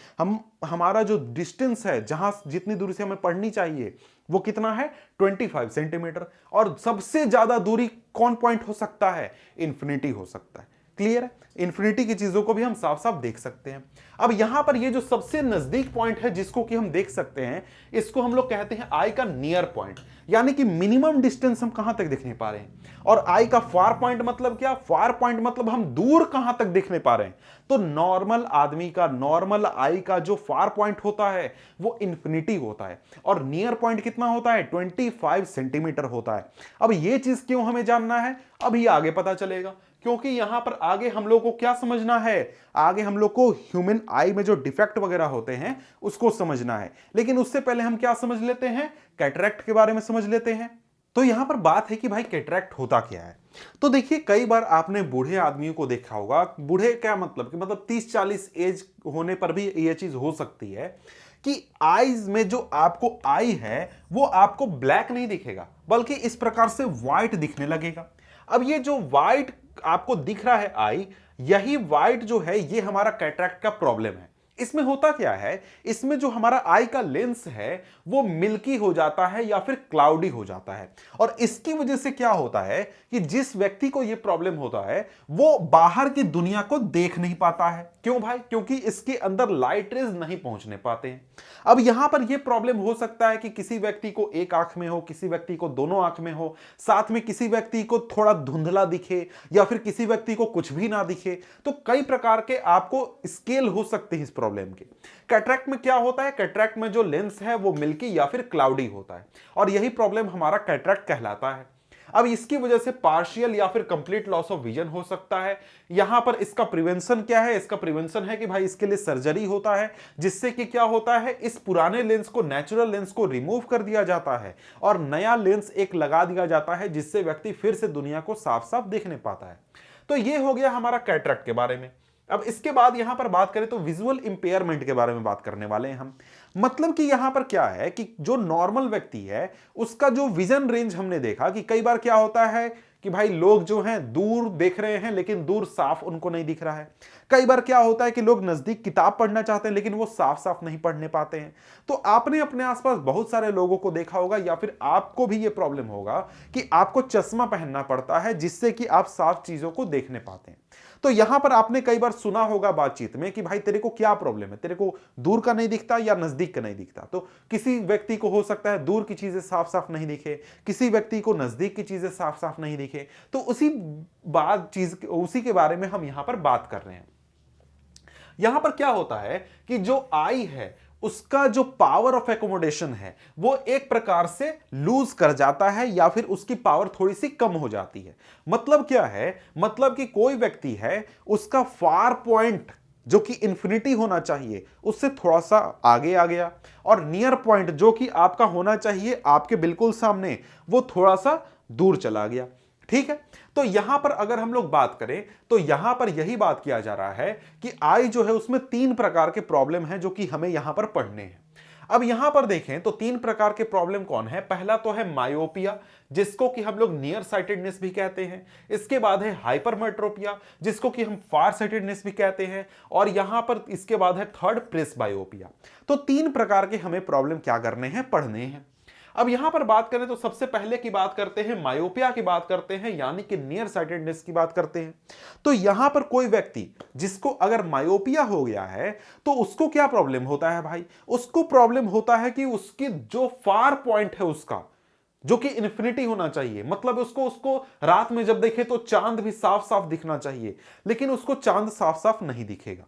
हमारा जो डिस्टेंस है, जहां जितनी दूरी से हमें पढ़नी चाहिए वो कितना है, 25 सेंटीमीटर। और सबसे ज्यादा दूरी कौन पॉइंट हो सकता है, इंफिनिटी हो सकता है। क्लियर है, इंफिनिटी की चीजों को भी हम साफ साफ देख सकते हैं। अब यहां पर ये जो सबसे नजदीक पॉइंट है जिसको कि हम देख सकते हैं, इसको हम लोग कहते हैं आई का नियर पॉइंट, यानी कि मिनिमम डिस्टेंस हम कहां तक देखने पा रहे हैं। और आई का फार पॉइंट मतलब क्या, फार पॉइंट मतलब हम दूर कहां तक देखने पा रहे हैं। तो नॉर्मल आदमी का, नॉर्मल आई का जो फार पॉइंट होता है वो इंफिनिटी होता है, और नियर पॉइंट कितना होता है, 25 सेंटीमीटर होता है। अब ये चीज क्यों हमें जानना है, अभी आगे पता चलेगा, क्योंकि यहां पर आगे हम लोग को क्या समझना है, आगे हम लोग को ह्यूमन आई में जो डिफेक्ट वगैरह होते हैं उसको समझना है। लेकिन उससे पहले हम क्या समझ लेते हैं, कैटरैक्ट के बारे में समझ लेते हैं। तो यहां पर बात है कि भाई कैटरैक्ट होता क्या है। तो देखिए, कई बार आपने बूढ़े आदमियों को देखा होगा, बूढ़े क्या मतलब कि मतलब 30-40 एज होने पर भी यह चीज हो सकती है कि आईज में जो आपको आई है वो आपको ब्लैक नहीं दिखेगा, बल्कि इस प्रकार से व्हाइट दिखने लगेगा। अब ये जो व्हाइट आपको दिख रहा है आई, यही व्हाइट जो है ये हमारा कैटरैक्ट का प्रॉब्लम है। इसमें होता क्या है, इसमें जो हमारा आई का लेंस है वो मिल्की हो जाता है या फिर क्लाउडी हो जाता है। और इसकी वजह से क्या होता है कि जिस व्यक्ति को ये प्रॉब्लम होता है वो बाहर की दुनिया को देख नहीं पाता है। क्यों भाई? क्योंकि इसके अंदर लाइट रेज नहीं पहुंचने पाते हैं। अब यहां पर यह प्रॉब्लम हो सकता है कि किसी व्यक्ति को एक आंख में हो, किसी व्यक्ति को दोनों आंख में हो, साथ में किसी व्यक्ति को थोड़ा धुंधला दिखे या फिर किसी व्यक्ति को कुछ भी ना दिखे। तो कई प्रकार के आपको स्केल हो सकते हैं इस प्रॉब्लम के। कैटरैक्ट में क्या होता है? कैटरैक्ट में जो लेंस है वो मिल्की या फिर क्लाउडी होता है और यही प्रॉब्लम हमारा कैटरैक्ट कहलाता है। अब इसकी वजह से पार्शियल या फिर कंप्लीट लॉस ऑफ विजन हो सकता है। यहां पर इसका प्रिवेंशन क्या है? इसका प्रिवेंशन है कि भाई इसके लिए सर्जरी होता है, जिससे कि क्या होता है, इस पुराने लेंस को, नेचुरल लेंस को रिमूव कर दिया जाता है और नया लेंस एक लगा दिया जाता है, जिससे व्यक्ति फिर से दुनिया को साफ साफ देखने पाता है। तो ये हो गया हमारा कैटरैक्ट के बारे में। अब इसके बाद यहां पर बात करें तो विजुअल इंपेयरमेंट के बारे में बात करने वाले हैं हम। मतलब कि यहां पर क्या है कि जो नॉर्मल व्यक्ति है उसका जो विजन रेंज हमने देखा कि कई बार क्या होता है कि भाई लोग जो हैं दूर देख रहे हैं लेकिन दूर साफ उनको नहीं दिख रहा है। कई बार क्या होता है कि लोग नजदीक किताब पढ़ना चाहते हैं लेकिन वो साफ साफ नहीं पढ़ने पाते हैं। तो आपने अपने आसपास बहुत सारे लोगों को देखा होगा या फिर आपको भी ये प्रॉब्लम होगा कि आपको चश्मा पहनना पड़ता है जिससे कि आप साफ चीजों को देखने पाते हैं। तो यहां पर आपने कई बार सुना होगा बातचीत में कि भाई तेरे को क्या प्रॉब्लम है, तेरे को दूर का नहीं दिखता या नजदीक का नहीं दिखता। तो किसी व्यक्ति को हो सकता है दूर की चीजें साफ साफ नहीं दिखे, किसी व्यक्ति को नजदीक की चीजें साफ साफ नहीं दिखे। तो उसी के बारे में हम यहां पर बात कर रहे हैं। यहां पर क्या होता है कि जो आई है उसका जो पावर ऑफ एकोमोडेशन है वो एक प्रकार से लूज कर जाता है या फिर उसकी पावर थोड़ी सी कम हो जाती है। मतलब क्या है? मतलब कि कोई व्यक्ति है उसका फार पॉइंट जो कि इंफिनिटी होना चाहिए उससे थोड़ा सा आगे आ गया और नियर पॉइंट जो कि आपका होना चाहिए आपके बिल्कुल सामने वो थोड़ा सा दूर चला गया। ठीक है, तो यहां पर अगर हम लोग बात करें तो यहां पर यही बात किया जा रहा है कि आई जो है उसमें 3 प्रकार के प्रॉब्लम हैं जो कि हमें यहां पर पढ़ने हैं। अब यहां पर देखें तो 3 प्रकार के प्रॉब्लम कौन है? पहला तो है मायोपिया, जिसको कि हम लोग नियर साइटेडनेस भी कहते हैं। इसके बाद है हाइपरमेट्रोपिया, जिसको कि हम फार साइटेडनेस भी कहते हैं। और यहां पर इसके बाद है थर्ड प्रेसबायोपिया। तो 3 प्रकार के हमें प्रॉब्लम क्या करने हैं? पढ़ने हैं। अब यहां पर बात करें तो सबसे पहले की बात करते हैं मायोपिया की बात करते हैं, यानी कि नियर साइटेडनेस की बात करते हैं। तो यहां पर कोई व्यक्ति जिसको अगर मायोपिया हो गया है तो उसको क्या प्रॉब्लम होता है भाई? उसको प्रॉब्लम होता है कि उसकी जो फार पॉइंट है उसका जो कि इन्फिनिटी होना चाहिए, मतलब उसको रात में जब देखे तो चांद भी साफ साफ दिखना चाहिए, लेकिन उसको चांद साफ साफ नहीं दिखेगा।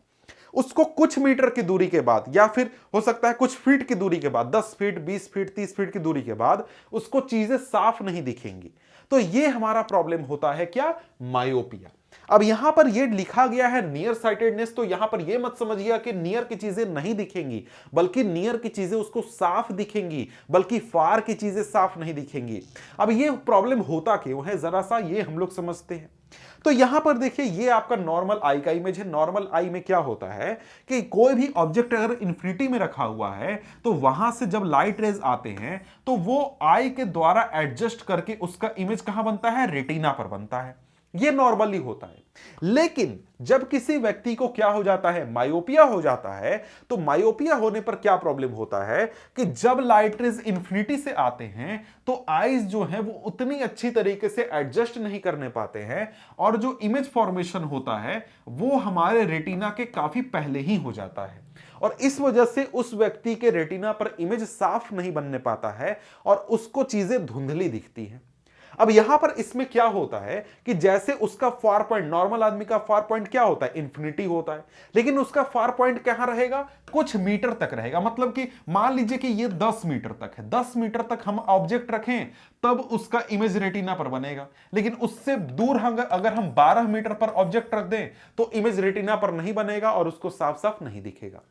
उसको कुछ मीटर की दूरी के बाद या फिर हो सकता है कुछ फीट की दूरी के बाद, 10 फीट 20 फीट 30 फीट की दूरी के बाद उसको चीजें साफ नहीं दिखेंगी। तो ये हमारा प्रॉब्लम होता है क्या? मायोपिया। अब यहां पर ये लिखा गया है नियर साइटेडनेस, तो यहां पर ये मत समझिएगा कि नियर की चीजें नहीं दिखेंगी, बल्कि नियर की चीजें उसको साफ दिखेंगी, बल्कि फार की चीजें साफ नहीं दिखेंगी। अब ये प्रॉब्लम होता क्यों है जरा सा ये हम लोग समझते हैं। तो यहां पर देखिए ये आपका नॉर्मल आई का इमेज है। नॉर्मल आई में क्या होता है कि कोई भी ऑब्जेक्ट अगर इंफिनिटी में रखा हुआ है तो वहां से जब लाइट रेज आते हैं तो वो आई के द्वारा एडजस्ट करके उसका इमेज कहां बनता है? रेटिना पर बनता है। ये नॉर्मली होता है। लेकिन जब किसी व्यक्ति को क्या हो जाता है? मायोपिया हो जाता है। तो मायोपिया होने पर क्या प्रॉब्लम होता है कि जब लाइट रेज इंफिनिटी से आते हैं तो आईज जो है वो उतनी अच्छी तरीके से एडजस्ट नहीं करने पाते हैं और जो इमेज फॉर्मेशन होता है वो हमारे रेटिना के काफी पहले ही हो जाता है और इस वजह से उस व्यक्ति के रेटिना पर इमेज साफ नहीं बनने पाता है और उसको चीजें धुंधली दिखती हैं। अब यहां पर इसमें क्या होता है कि जैसे उसका फार पॉइंट, नॉर्मल आदमी का फार पॉइंट क्या होता है? इंफिनिटी होता है, लेकिन उसका फार पॉइंट कहां रहेगा? कुछ मीटर तक रहेगा। मतलब कि मान लीजिए कि ये 10 मीटर तक है, 10 मीटर तक हम ऑब्जेक्ट रखें तब उसका इमेज रेटिना पर बनेगा, लेकिन उससे दूर अगर हम 12 मीटर पर ऑब्जेक्ट रख दें तो इमेज रेटिना पर नहीं बनेगा और उसको साफ साफ नहीं दिखेगा।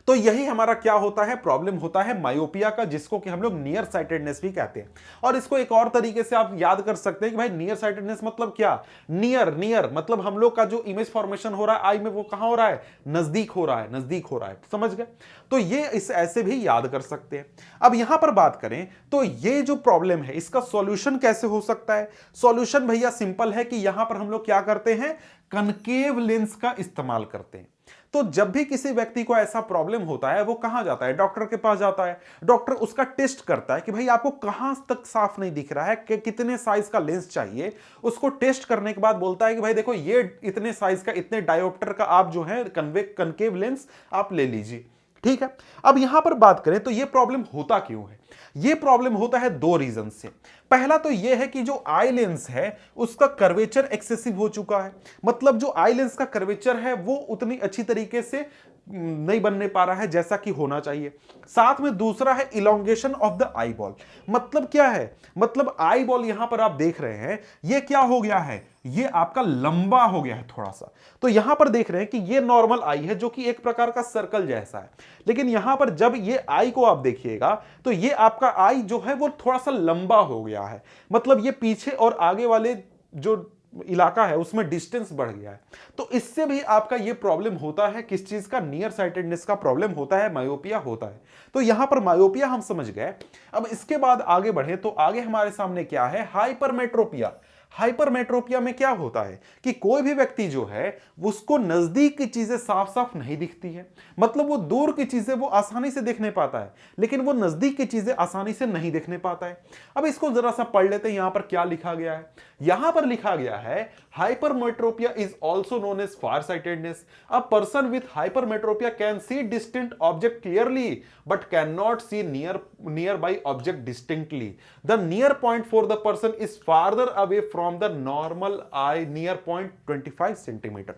तो यही हमारा क्या होता है? प्रॉब्लम होता है मायोपिया का, जिसको कि हम लोग नियर साइटेडनेस भी कहते हैं। और इसको एक और तरीके से आप याद कर सकते हैं कि भाई नियर साइटेडनेस मतलब क्या? नियर मतलब हम लोग का जो इमेज फॉर्मेशन हो रहा है आई में वो कहां हो रहा है? नजदीक हो रहा है, नजदीक हो रहा है। समझ गए? तो ये इस ऐसे भी याद कर सकते हैं। अब यहां पर बात करें तो ये जो प्रॉब्लम है इसका सॉल्यूशन कैसे हो सकता है? सॉल्यूशन भैया सिंपल है कि यहां पर हम लोग क्या करते हैं? कनकेव लेंस का इस्तेमाल करते हैं। तो जब भी किसी व्यक्ति को ऐसा प्रॉब्लम होता है वो कहां जाता है, डॉक्टर के पास जाता है। डॉक्टर उसका टेस्ट करता है कि भाई आपको कहां तक साफ नहीं दिख रहा है, कि कितने साइज का लेंस चाहिए। उसको टेस्ट करने के बाद बोलता है कि भाई देखो ये इतने साइज का, इतने डायोप्टर का आप जो है कनकेव लेंस आप ले लीजिए। ठीक है, अब यहां पर बात करें तो ये प्रॉब्लम होता क्यों है। ये प्रॉब्लम होता है दो रीजन से। पहला तो ये है कि जो आई लेंस है उसका कर्वेचर एक्सेसिव हो चुका है, मतलब जो आई लेंस का कर्वेचर है वो उतनी अच्छी तरीके से नहीं बनने पा रहा है जैसा कि होना चाहिए। साथ में दूसरा है elongation of the eye ball. मतलब क्या है, मतलब आई बॉल यहां पर आप देख रहे हैं ये क्या हो गया है, ये आपका लंबा हो गया है थोड़ा सा। तो यहां पर देख रहे हैं कि ये नॉर्मल आई है जो कि एक प्रकार का सर्कल जैसा है, लेकिन यहां पर जब ये आई को आप देखिएगा तो ये आपका आई जो है वो थोड़ा सा लंबा हो गया है, मतलब ये पीछे और आगे वाले जो इलाका है उसमें डिस्टेंस बढ़ गया है। तो इससे भी आपका ये प्रॉब्लम होता है, किस चीज का, नियर साइटेडनेस का प्रॉब्लम होता है, मायोपिया होता है। तो यहां पर मायोपिया हम समझ गए। अब इसके बाद आगे बढ़े तो आगे हमारे सामने क्या है, हाइपरमेट्रोपिया। हाइपरमेट्रोपिया में क्या होता है कि कोई भी व्यक्ति जो है उसको नजदीक की चीजें साफ साफ नहीं दिखती है, मतलब वो दूर की चीजें वो आसानी से देखने पाता है लेकिन वो नजदीक की चीजें आसानी से नहीं देखने पाता है। अब इसको जरा सा पढ़ लेते हैं, यहां पर क्या लिखा गया है। यहां पर लिखा गया है hypermetropia is also known as far sightedness. A person with hypermetropia can see distinct object clearly but can not see near by object distinctly. The near point for the person is farther away from the normal eye near point 25 centimetre.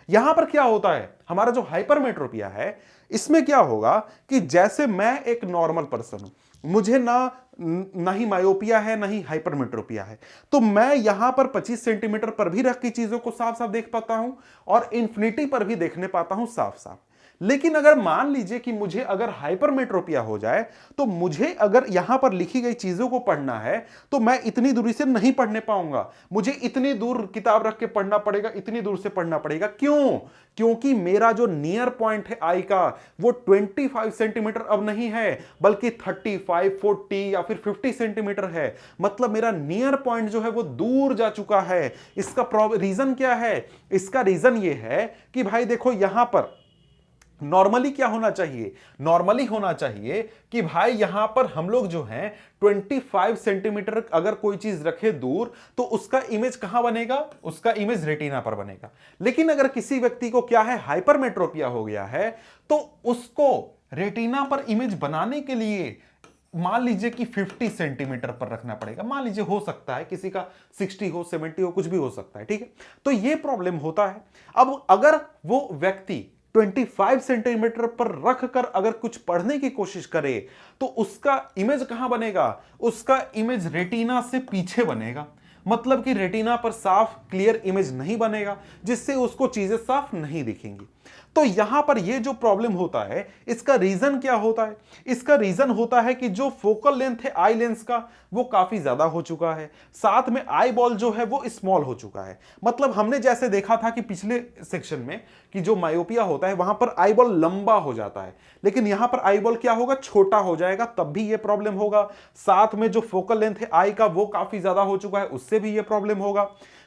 यहां पर क्या होता है, हमारा जो हाइपरमेट्रोपिया है इसमें क्या होगा कि जैसे मैं एक नॉर्मल पर्सन हूं, मुझे ना ही मायोपिया है ना ही हाइपरमेट्रोपिया है, तो मैं यहां पर 25 सेंटीमीटर पर भी रख की चीजों को साफ साफ देख पाता हूं और इंफिनिटी पर भी देखने पाता हूं साफ साफ। लेकिन अगर मान लीजिए कि मुझे अगर हाइपरमेट्रोपिया हो जाए तो मुझे अगर यहां पर लिखी गई चीजों को पढ़ना है तो मैं इतनी दूरी से नहीं पढ़ने पाऊंगा, मुझे इतनी दूर किताब रख के पढ़ना पड़ेगा, इतनी दूर से पढ़ना पड़ेगा। क्यों? क्योंकि मेरा जो नियर पॉइंट है आई का वो 25 सेंटीमीटर अब नहीं है बल्कि 35, 40 या फिर 50 सेंटीमीटर है। मतलब मेरा नियर पॉइंट जो है वो दूर जा चुका है। इसका रीजन क्या है? इसका रीजन ये है कि भाई देखो यहां पर नॉर्मली क्या होना चाहिए, नॉर्मली होना चाहिए कि भाई यहां पर हम लोग जो हैं 25 सेंटीमीटर अगर कोई चीज रखे दूर तो उसका इमेज कहां बनेगा, उसका इमेज रेटिना पर बनेगा। लेकिन अगर किसी व्यक्ति को क्या है, हाइपरमेट्रोपिया हो गया है, तो उसको रेटिना पर इमेज बनाने के लिए मान लीजिए कि 50 सेंटीमीटर पर रखना पड़ेगा। मान लीजिए हो सकता है किसी का 60 हो, 70 हो, कुछ भी हो सकता है। ठीक है, तो यह प्रॉब्लम होता है। अब अगर वो व्यक्ति 25 सेंटीमीटर पर रखकर अगर कुछ पढ़ने की कोशिश करे तो उसका इमेज कहां बनेगा, उसका इमेज रेटिना से पीछे बनेगा। मतलब कि रेटिना पर साफ क्लियर इमेज नहीं बनेगा जिससे उसको चीजें साफ नहीं दिखेंगी। तो यहां पर ये जो प्रॉब्लम होता है इसका रीजन क्या होता है? इसका रीजन होता है कि जो फोकल लेंथ है आई लेंस का वो काफी ज्यादा हो चुका है, साथ में आई बॉल जो है वो स्मॉल हो चुका है। मतलब हमने जैसे देखा था कि पिछले सेक्शन में कि जो मायोपिया होता है वहां पर आई बॉल लंबा हो जाता है, लेकिन यहां पर आई बॉल क्या होगा, छोटा हो जाएगा, तब भी ये प्रॉब्लम होगा। साथ में जो फोकल लेंथ है आई का वो काफी ज्यादा हो चुका है, उससे भी ये प्रॉब्लम होगा।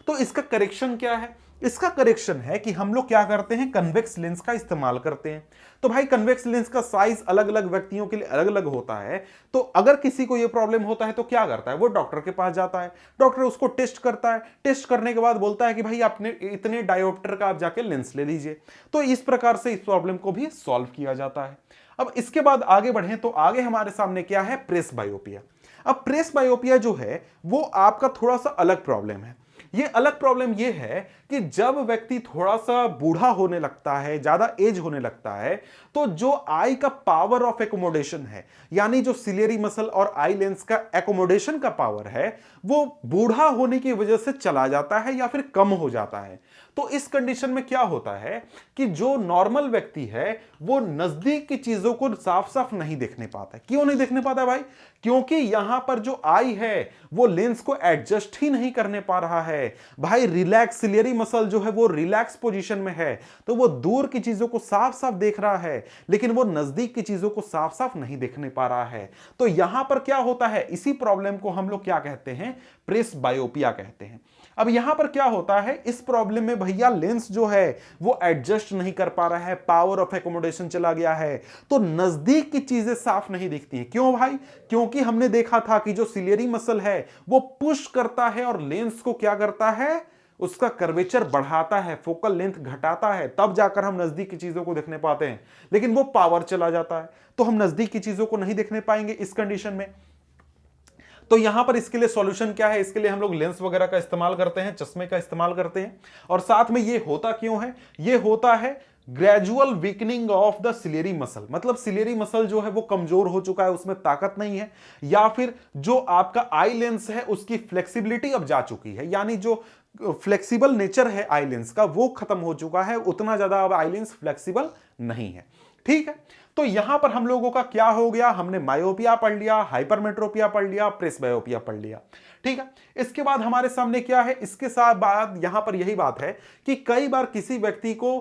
तो इसका करेक्शन क्या है? इसका करेक्शन है कि हम लोग क्या करते हैं, कन्वेक्स लेंस का इस्तेमाल करते हैं। तो भाई कन्वेक्स लेंस का साइज अलग अलग व्यक्तियों के लिए अलग अलग होता है। तो अगर किसी को यह प्रॉब्लम होता है तो क्या करता है, वो डॉक्टर के पास जाता है, डॉक्टर उसको टेस्ट करता है, टेस्ट करने के बाद बोलता है कि भाई आपने इतने डायोप्टर का आप जाके लेंस ले लीजिए। तो इस प्रकार से इस प्रॉब्लम को भी सॉल्व किया जाता है। अब इसके बाद आगे बढ़े तो आगे हमारे सामने क्या है, प्रेस बायोपिया। अब प्रेस बायोपिया जो है वो आपका थोड़ा सा अलग प्रॉब्लम है। ये अलग प्रॉब्लम ये है कि जब व्यक्ति थोड़ा सा बूढ़ा होने लगता है, ज्यादा एज होने लगता है, तो जो आई का पावर ऑफ एकोमोडेशन है, यानी जो सिलियरी मसल और आई लेंस का एकोमोडेशन का पावर है, वो बूढ़ा होने की वजह से चला जाता है या फिर कम हो जाता है। तो इस कंडीशन में क्या होता है कि जो नॉर्मल व्यक्ति है वो नजदीक की चीजों को साफ साफ नहीं देखने पाता है। क्यों नहीं देखने पाता भाई? क्योंकि यहां पर जो आई है वो लेंस को एडजस्ट ही नहीं करने पा रहा है। भाई रिलैक्स, सिलियरी मसल जो है वो रिलैक्स पोजीशन में है, तो वो दूर की चीजों को साफ साफ देख रहा है लेकिन वो नजदीक की चीजों को साफ साफ नहीं देखने पा रहा है। तो यहां पर क्या होता है, इसी प्रॉब्लम को हम लोग क्या कहते हैं, प्रेस बायोपिया कहते हैं। अब यहां पर क्या होता है, इस प्रॉब्लम में भैया लेंस जो है वो एडजस्ट नहीं कर पा रहा है, पावर ऑफ एकोमोडेशन चला गया है, तो नजदीक की चीजें साफ नहीं दिखती हैं। क्यों भाई? क्योंकि हमने देखा था कि जो सिलियरी मसल है वो पुश करता है और लेंस को क्या करता है, उसका कर्वेचर बढ़ाता है, फोकल लेंथ घटाता है, तब जाकर हम नजदीक की चीजों को देखने पाते हैं। लेकिन वो पावर चला जाता है तो हम नजदीक की चीजों को नहीं देखने पाएंगे इस कंडीशन में। तो यहां पर इसके लिए सॉल्यूशन क्या है, इसके लिए हम लोग लेंस वगैरह का इस्तेमाल करते हैं, चश्मे का इस्तेमाल करते हैं। और साथ में ये होता क्यों है, ये होता है gradual weakening of the ciliary muscle, मतलब सिलियरी मसल जो है वो कमजोर हो चुका है, उसमें ताकत नहीं है, या फिर जो आपका आई लेंस है उसकी फ्लेक्सिबिलिटी अब जा चुकी है, यानी जो फ्लेक्सिबल नेचर है आई लेंस का वो खत्म हो चुका है, उतना ज्यादा अब आई लेंस फ्लेक्सिबल नहीं है। ठीक है, तो यहां पर हम लोगों का क्या हो गया, हमने मायोपिया पढ़ लिया, हाइपरमेट्रोपिया पढ़ लिया, प्रेसबायोपिया पढ़ लिया। ठीक है, इसके बाद हमारे सामने क्या है, इसके साथ बाद यहां पर यही बात है कि कई बार किसी व्यक्ति को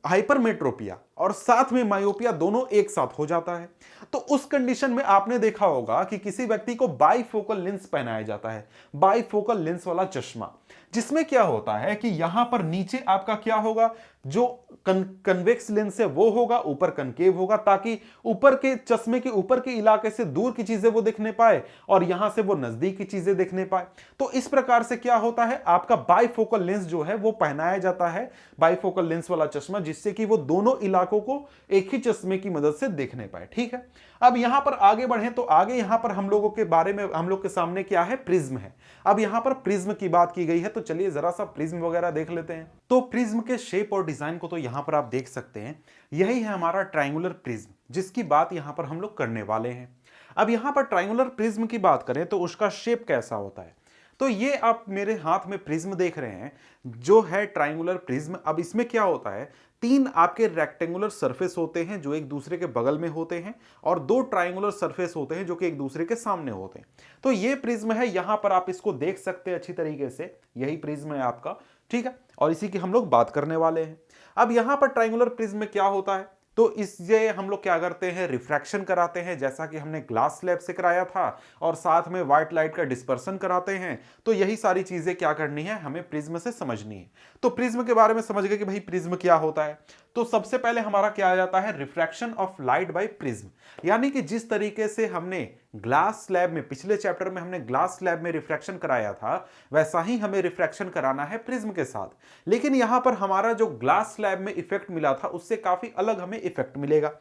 हाइपरमेट्रोपिया और साथ में मायोपिया दोनों एक साथ हो जाता है। तो उस कंडीशन में आपने देखा होगा कि किसी व्यक्ति को बाइफोकल लेंस पहनाया जाता है, बाइफोकल लेंस वाला चश्मा, जिसमें क्या होता है कि यहां पर नीचे आपका क्या होगा, जो कन्वेक्स लेंस है वो होगा, ऊपर कनकेव होगा, ताकि ऊपर के चश्मे के ऊपर के इलाके से दूर की चीजें वो देखने पाए और यहां से वो नजदीक की चीजें देखने पाए। तो इस प्रकार से क्या होता है, आपका बाइफोकल लेंस जो है वो पहनाया जाता है, बाइफोकल लेंस वाला चश्मा, जिससे कि वो दोनों इलाकों को एक ही चश्मे की मदद से देखने पाए। ठीक है, अब यहां पर आगे बढ़े तो आगे यहां पर हम लोगों के बारे में, हम लोग के सामने क्या है, प्रिज्म है। अब यहां पर प्रिज्म की बात की गई है, तो चलिए जरा सा प्रिज्म वगैरह देख लेते हैं। तो प्रिज्म के शेप और डिजाइन को तो यहां पर आप देख सकते हैं, यही है हमारा ट्रायंगुलर प्रिज्म, जिसकी बात यहां पर हम लोग करने वाले हैं। अब यहां पर ट्रायंगुलर प्रिज्म की बात करें तो उसका शेप कैसा होता है, तो ये आप मेरे हाथ में प्रिज्म देख रहे हैं जो है ट्रायंगुलर प्रिज्म। अब इसमें क्या होता है, तीन आपके रेक्टेंगुलर सरफेस होते हैं जो एक दूसरे के बगल में होते हैं, और दो ट्रायंगुलर सरफेस होते हैं जो कि एक दूसरे के सामने होते हैं। तो ये प्रिज्म है, यहां पर आप इसको देख सकते हैं अच्छी तरीके से, यही प्रिज्म है आपका। ठीक है, और इसी की हम लोग बात करने वाले हैं। अब यहां पर ट्रायंगुलर प्रिज्म में क्या होता है, तो इससे हम लोग क्या करते हैं, रिफ्रैक्शन कराते हैं, जैसा कि हमने ग्लास स्लैब से कराया था, और साथ में व्हाइट लाइट का डिस्पर्सन कराते हैं। तो यही सारी चीजें क्या करनी है, हमें प्रिज्म से समझनी है। तो प्रिज्म के बारे में समझ गए कि भाई प्रिज्म क्या होता है। तो सबसे पहले हमारा क्या आ जाता है, refraction of light by prism, यानी कि जिस तरीके से हमने ग्लास स्लैब में, पिछले चैप्टर में हमने ग्लास स्लैब में रिफ्रैक्शन कराया था, वैसा ही हमें रिफ्रैक्शन कराना है प्रिज्म के साथ। लेकिन यहां पर हमारा जो ग्लास स्लैब में इफेक्ट मिला था उससे काफी अलग हमें इफेक्ट मिलेगा।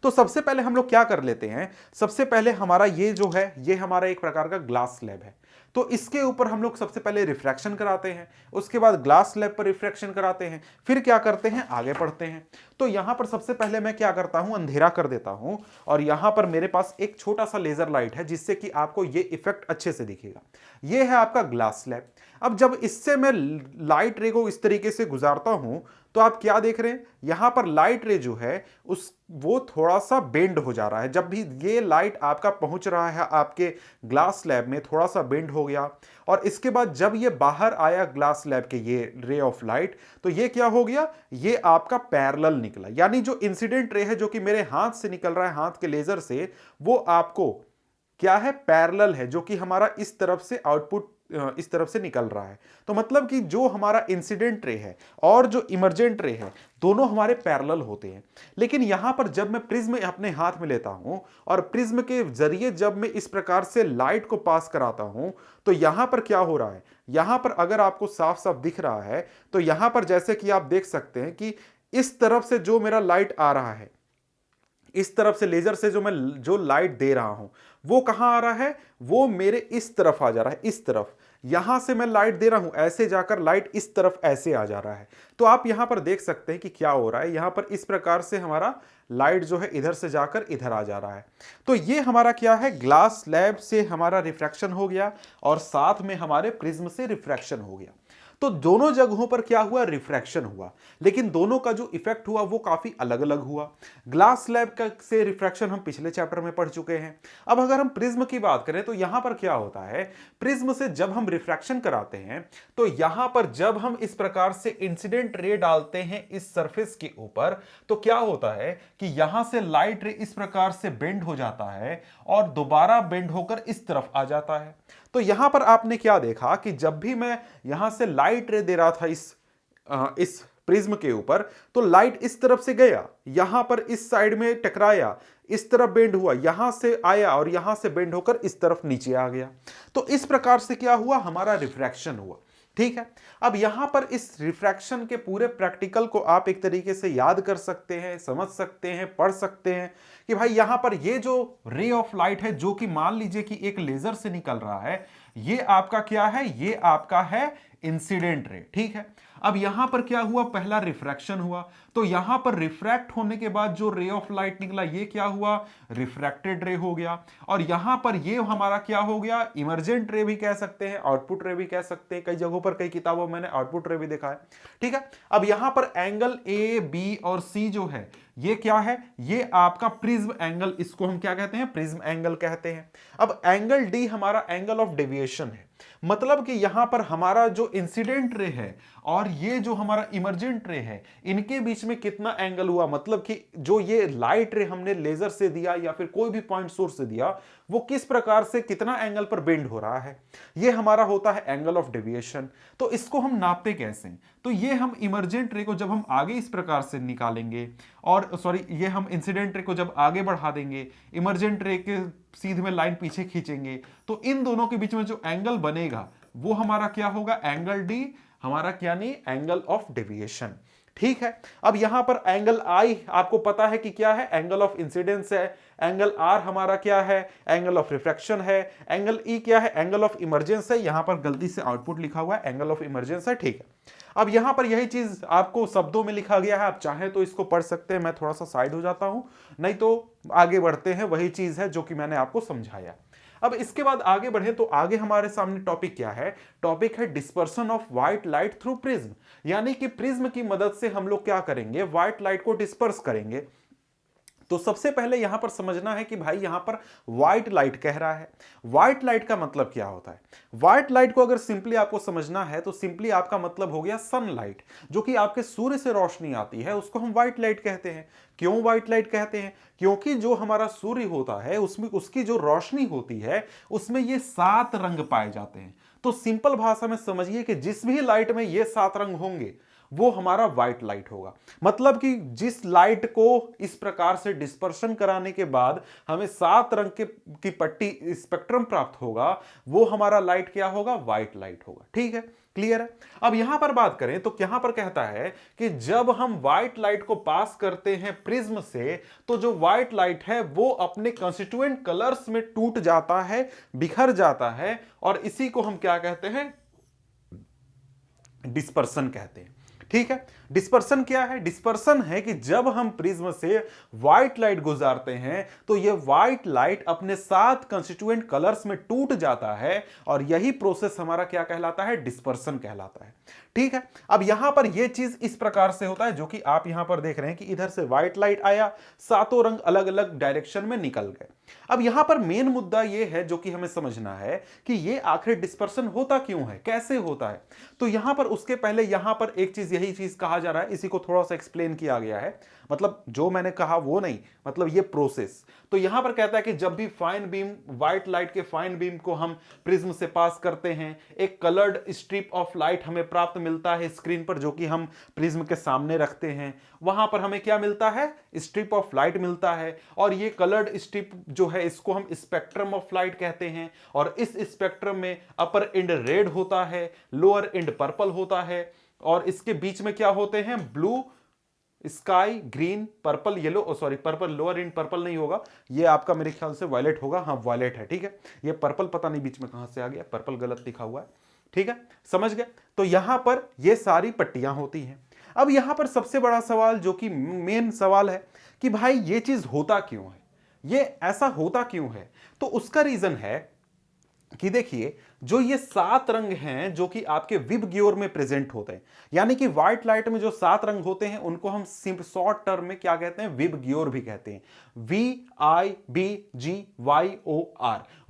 तो सबसे पहले हम लोग क्या कर लेते हैं, सबसे पहले हमारा ये जो है, ये हमारा एक प्रकार का ग्लास स्लैब है, तो इसके ऊपर हम लोग सबसे पहले रिफ्रैक्शन कराते हैं, उसके बाद ग्लास स्लैब पर रिफ्रैक्शन कराते हैं, फिर क्या करते हैं, आगे बढ़ते हैं। तो यहां पर सबसे पहले मैं क्या करता हूं, अंधेरा कर देता हूं, और यहां पर मेरे पास एक छोटा सा लेजर लाइट है जिससे कि आपको ये इफेक्ट अच्छे से दिखेगा। ये है आपका ग्लास स्लैब। अब जब इससे मैं लाइट रे को इस तरीके से गुजारता हूं, तो आप क्या देख रहे हैं, यहां पर लाइट रे जो है वो थोड़ा सा बेंड हो जा रहा है। जब भी ये लाइट आपका पहुंच रहा है आपके ग्लास स्लैब में, थोड़ा सा बेंड हो गया, और इसके बाद जब ये बाहर आया ग्लास स्लैब के ये रे ऑफ लाइट, तो ये क्या हो गया, ये आपका पैरेलल निकला, यानी जो इंसिडेंट रे है जो कि मेरे हाथ से निकल रहा है, हाथ के लेजर से, वो आपको क्या है, पैरेलल है, जो कि हमारा इस तरफ से आउटपुट इस तरफ से निकल रहा है। तो मतलब कि जो हमारा इंसिडेंट रे है और जो इमर्जेंट रे है, दोनों हमारे पैरेलल होते हैं। लेकिन यहां पर जब मैं प्रिज्म अपने हाथ में लेता हूं और प्रिज्म के जरिए जब मैं इस प्रकार से लाइट को पास कराता हूं, तो यहां पर क्या हो रहा है, यहां पर अगर आपको साफ साफ दिख रहा है, तो यहां पर जैसे कि आप देख सकते हैं कि इस तरफ से जो मेरा लाइट आ रहा है, इस तरफ से लेजर से जो लाइट दे रहा हूं, वो कहां आ रहा है, वो मेरे इस तरफ आ जा रहा है, इस तरफ। यहां से मैं लाइट दे रहा हूं, ऐसे जाकर लाइट इस तरफ ऐसे आ जा रहा है। तो आप यहां पर देख सकते हैं कि क्या हो रहा है, यहां पर इस प्रकार से हमारा लाइट जो है इधर से जाकर इधर आ जा रहा है। तो ये हमारा क्या है, ग्लास स्लैब से हमारा रिफ्रैक्शन हो गया और साथ में हमारे प्रिज्म से रिफ्रैक्शन हो गया। तो दोनों जगहों पर क्या हुआ, रिफ्रैक्शन हुआ, लेकिन दोनों का जो इफेक्ट हुआ वो काफी अलग अलग हुआ। ग्लास स्लैब का से रिफ्रैक्शन हम पिछले चैप्टर में पढ़ चुके हैं। अब अगर हम प्रिज्म की बात करें तो यहां पर क्या होता है, प्रिज्म से जब हम रिफ्रैक्शन कराते हैं तो यहां पर जब हम इस प्रकार से इंसिडेंट रे डालते हैं इस सरफेस के ऊपर, तो क्या होता है कि यहां से लाइट रे इस प्रकार से बेंड हो जाता है और दोबारा बेंड होकर इस तरफ आ जाता है। तो यहां पर आपने क्या देखा कि जब भी मैं यहां से लाइट रे दे रहा था इस प्रिज्म के ऊपर, तो लाइट इस तरफ से गया, यहां पर इस साइड में टकराया, इस तरफ बेंड हुआ, यहां से आया और यहां से बेंड होकर इस तरफ नीचे आ गया। तो इस प्रकार से क्या हुआ, हमारा रिफ्रैक्शन हुआ। ठीक है, अब यहां पर इस रिफ्रैक्शन के पूरे प्रैक्टिकल को आप एक तरीके से याद कर सकते हैं, समझ सकते हैं, पढ़ सकते हैं कि भाई यहां पर ये जो रे ऑफ लाइट है, जो कि मान लीजिए कि एक लेजर से निकल रहा है, ये आपका क्या है, ये आपका है इंसिडेंट रे। ठीक है, अब यहां पर क्या हुआ, पहला रिफ्रैक्शन हुआ, तो यहां पर रिफ्रैक्ट होने के बाद जो रे ऑफ लाइट निकला ये क्या हुआ, रिफ्रैक्टेड रे हो गया। और यहां पर ये हमारा क्या हो गया, इमर्जेंट रे भी कह सकते हैं, आउटपुट रे भी कह सकते हैं, कई जगहों पर कई किताबों में मैंने आउटपुट रे भी देखा है। ठीक है, अब यहां पर एंगल ए बी और सी जो है ये क्या है, ये आपका प्रिज्म एंगल, इसको हम क्या कहते हैं, प्रिज्म एंगल कहते हैं। अब एंगल डी हमारा एंगल ऑफ डेविएशन है, मतलब कि यहां पर हमारा जो इंसिडेंट रे है और ये जो हमारा इमर्जेंट रे है, इनके बीच में कितना एंगल हुआ, मतलब कि जो ये लाइट रे हमने लेजर से दिया या फिर कोई भी पॉइंट सोर्स से दिया, वो किस प्रकार से कितना एंगल पर बेंड हो रहा है, ये हमारा होता है एंगल ऑफ डेविएशन। तो इसको हम नापते कैसे, तो ये हम इमर्जेंट रे को जब हम आगे इस प्रकार से निकालेंगे, और सॉरी ये हम इंसिडेंट रे को जब आगे बढ़ा देंगे, इमर्जेंट रे के सीधे में लाइन पीछे खींचेंगे, तो इन दोनों के बीच में जो एंगल बनेगा वो हमारा क्या होगा, एंगल डी हमारा क्या नहीं, एंगल ऑफ डेविएशन। ठीक है, अब यहां पर एंगल आई आपको पता है कि क्या है, एंगल ऑफ इंसिडेंस है, एंगल आर हमारा क्या है, एंगल ऑफ रिफ्रैक्शन है, एंगल ई क्या है, एंगल ऑफ इमर्जेंस है, यहां पर गलती से आउटपुट लिखा हुआ है, एंगल ऑफ इमर्जेंस है। ठीक है, अब यहां पर यही चीज आपको शब्दों में लिखा गया है, आप चाहें तो इसको पढ़ सकते हैं, मैं थोड़ा सा साइड हो जाता हूं, नहीं तो आगे बढ़ते हैं, वही चीज है जो कि मैंने आपको समझाया। अब इसके बाद आगे बढ़े तो आगे हमारे सामने टॉपिक क्या है, टॉपिक है dispersion of white light through prism, यानी कि प्रिज्म की मदद से हम लोग क्या करेंगे, व्हाइट लाइट को डिस्पर्स करेंगे। तो सबसे पहले यहां पर समझना है कि भाई यहां पर व्हाइट लाइट कह रहा है, व्हाइट लाइट का मतलब क्या होता है। व्हाइट लाइट को अगर सिंपली आपको समझना है तो सिंपली आपका मतलब हो गया सनलाइट, जो कि आपके सूर्य से रोशनी आती है, उसको हम व्हाइट लाइट कहते हैं। क्यों व्हाइट लाइट कहते हैं, क्योंकि जो हमारा सूर्य होता है उसमें उसकी जो रोशनी होती है उसमें ये 7 रंग पाए जाते हैं। तो सिंपल भाषा में समझिए कि जिस भी लाइट में ये 7 रंग होंगे वो हमारा व्हाइट लाइट होगा। मतलब कि जिस लाइट को इस प्रकार से डिस्पर्शन कराने के बाद हमें 7 रंग की पट्टी स्पेक्ट्रम प्राप्त होगा, वो हमारा लाइट क्या होगा, व्हाइट लाइट होगा। ठीक है, क्लियर है। अब यहां पर बात करें तो यहां पर कहता है कि जब हम व्हाइट लाइट को पास करते हैं प्रिज्म से, तो जो व्हाइट लाइट है वो अपने कंस्टिट्यूएंट कलर्स में टूट जाता है, बिखर जाता है, और इसी को हम क्या कहते हैं, डिस्पर्सन कहते हैं। ठीक है, डिस्पर्सन क्या है, डिस्पर्सन है कि जब हम प्रिज्म से व्हाइट लाइट गुजारते हैं तो ये व्हाइट लाइट अपने 7 कंस्टिट्यूएंट कलर्स में टूट जाता है, और यही प्रोसेस हमारा क्या कहलाता है, डिस्पर्सन कहलाता है। ठीक है, अब यहां पर यह चीज इस प्रकार से होता है, जो कि आप यहां पर देख रहे हैं कि इधर से व्हाइट लाइट आया, 7 रंग अलग अलग डायरेक्शन में निकल गए। अब यहां पर मेन मुद्दा यह है जो कि हमें समझना है कि यह आखिर डिस्पर्सन होता क्यों है, कैसे होता है। तो यहां पर उसके पहले यहां पर एक चीज, यही चीज कहा जा रहा है, इसी को थोड़ा सा एक्सप्लेन किया गया है, मतलब जो मैंने कहा वो नहीं, मतलब ये प्रोसेस। तो यहां पर कहता है कि जब भी फाइन बीम, व्हाइट लाइट के फाइन बीम को हम प्रिज्म से पास करते हैं, एक कलर्ड स्ट्रिप ऑफ लाइट हमें प्राप्त मिलता है स्क्रीन पर, जो कि हम प्रिज्म के सामने रखते हैं। वहां पर हमें क्या मिलता है, स्ट्रिप ऑफ लाइट मिलता है, और ये कलर्ड स्ट्रिप जो है इसको हम स्पेक्ट्रम ऑफ लाइट कहते हैं। और इस स्पेक्ट्रम में अपर एंड रेड होता है, लोअर एंड पर्पल होता है, और इसके बीच में क्या होते हैं, blue, sky, green, purple, yellow, sorry purple, lower and purple नहीं होगा, ये आपका मेरे ख्याल से वायलेट होगा, हाँ वायलेट है। ठीक है, ये पर्पल पता नहीं बीच में कहां से आ गया, पर्पल गलत लिखा हुआ है। ठीक है, समझ गए। तो यहां पर ये सारी पट्टियां होती हैं। अब यहां पर सबसे बड़ा सवाल, जो कि मेन सवाल है कि भाई ये चीज होता क्यों है, ये ऐसा होता क्यों है। तो उसका रीजन है कि देखिए जो ये 7 रंग हैं जो कि आपके विबग्योर में प्रेजेंट होते हैं, यानी कि व्हाइट लाइट में जो 7 रंग होते हैं उनको हम शॉर्ट टर्म में क्या कहते हैं, विबग्योर भी कहते हैं। VIBGYOR,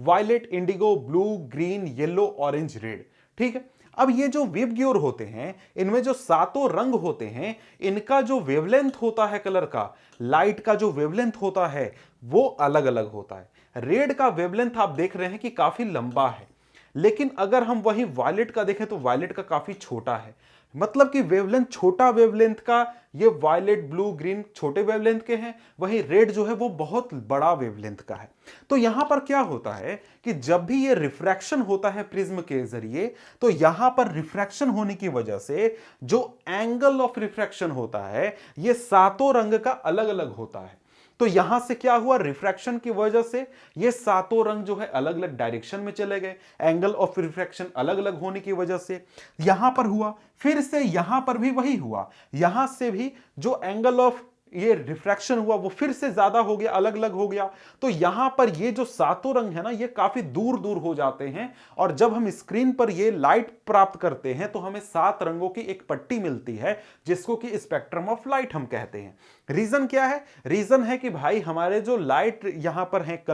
violet, indigo, blue, green, yellow, orange, red. ठीक है, अब ये जो वेवग्योर होते हैं इनमें जो 7 रंग होते हैं इनका जो वेवलेंथ होता है कलर का, लाइट का जो वेवलेंथ होता है वो अलग अलग होता है। रेड का वेवलेंथ आप देख रहे हैं कि काफी लंबा है, लेकिन अगर हम वही वायलेट का देखें तो वायलेट का काफी छोटा है। मतलब कि वेवलेंथ, छोटा वेवलेंथ का ये वायलेट, ब्लू, ग्रीन छोटे वेवलेंथ के हैं, वही रेड जो है वो बहुत बड़ा वेवलेंथ का है। तो यहां पर क्या होता है कि जब भी ये रिफ्रैक्शन होता है प्रिज्म के जरिए, तो यहां पर रिफ्रैक्शन होने की वजह से जो एंगल ऑफ रिफ्रैक्शन होता है ये 7 रंग का अलग अलग होता है। तो यहां से क्या हुआ, रिफ्रैक्शन की वजह से ये 7 रंग जो है अलग अलग डायरेक्शन में चले गए, एंगल ऑफ रिफ्रैक्शन अलग अलग होने की वजह से यहां पर हुआ। फिर से यहां पर भी वही हुआ, यहां से भी जो एंगल ऑफ ये रिफ्रैक्शन हुआ वो फिर से ज्यादा हो गया, अलग अलग हो गया। तो यहां पर ये जो 7 रंग है ना ये काफी दूर दूर हो जाते हैं, और जब हम स्क्रीन पर ये लाइट प्राप्त करते हैं तो हमें 7 रंगों की एक पट्टी मिलती है जिसको कि स्पेक्ट्रम ऑफ लाइट हम कहते हैं। रीजन क्या है, रीजन है कि भाई हमारे जो लाइट यहां पर है,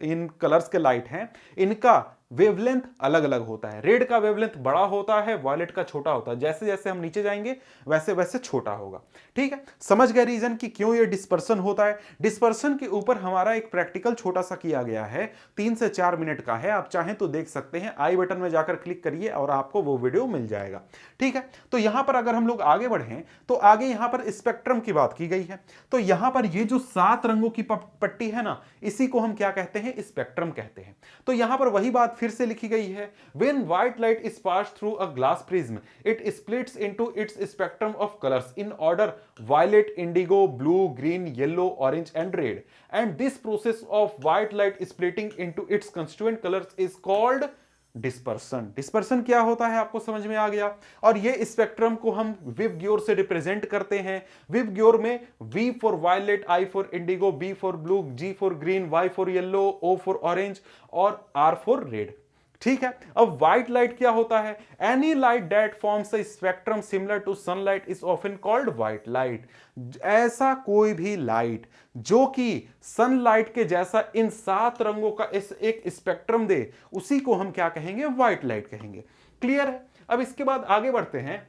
इन कलर्स के लाइट हैं, इनका वेवलेंथ अलग अलग होता है। रेड का वेवलेंथ बड़ा होता है, वायलेट का छोटा होता है। जैसे जैसे हम नीचे जाएंगे वैसे वैसे छोटा होगा। ठीक है, समझ गए रीजन कि क्यों ये डिस्पर्सन होता है। डिस्पर्सन के ऊपर हमारा एक प्रैक्टिकल छोटा सा किया गया है, 3 से 4 मिनट का है, आप चाहें तो देख सकते हैं। आई बटन में जाकर क्लिक करिए और आपको वो वीडियो मिल जाएगा। ठीक है, तो यहां पर अगर हम लोग आगे बढ़ें तो आगे यहां पर स्पेक्ट्रम की बात की गई है। तो यहां पर ये जो 7 रंगों की पट्टी है ना, इसी को हम क्या कहते हैं, स्पेक्ट्रम कहते हैं। तो यहां पर वही बात फिर से लिखी गई है, when white light is passed through a glass prism it splits into its spectrum of colors in order violet, indigo, blue, green, yellow, orange and red, and this process of white light splitting into its constituent colors is called dispersion. Dispersion क्या होता है आपको समझ में आ गया। और ये स्पेक्ट्रम को हम विबग्योर से रिप्रेजेंट करते हैं। विबग्योर में V for violet, I for indigo, B for blue, G for green, Y for yellow, O for orange और R फॉर रेड। ठीक है, अब व्हाइट लाइट क्या होता है, any light that forms a spectrum similar to sunlight is often called white light. ऐसा कोई भी लाइट जो कि सनलाइट के जैसा इन 7 रंगों का इस एक स्पेक्ट्रम दे, उसी को हम क्या कहेंगे, व्हाइट लाइट कहेंगे। क्लियर है। अब इसके बाद आगे बढ़ते हैं,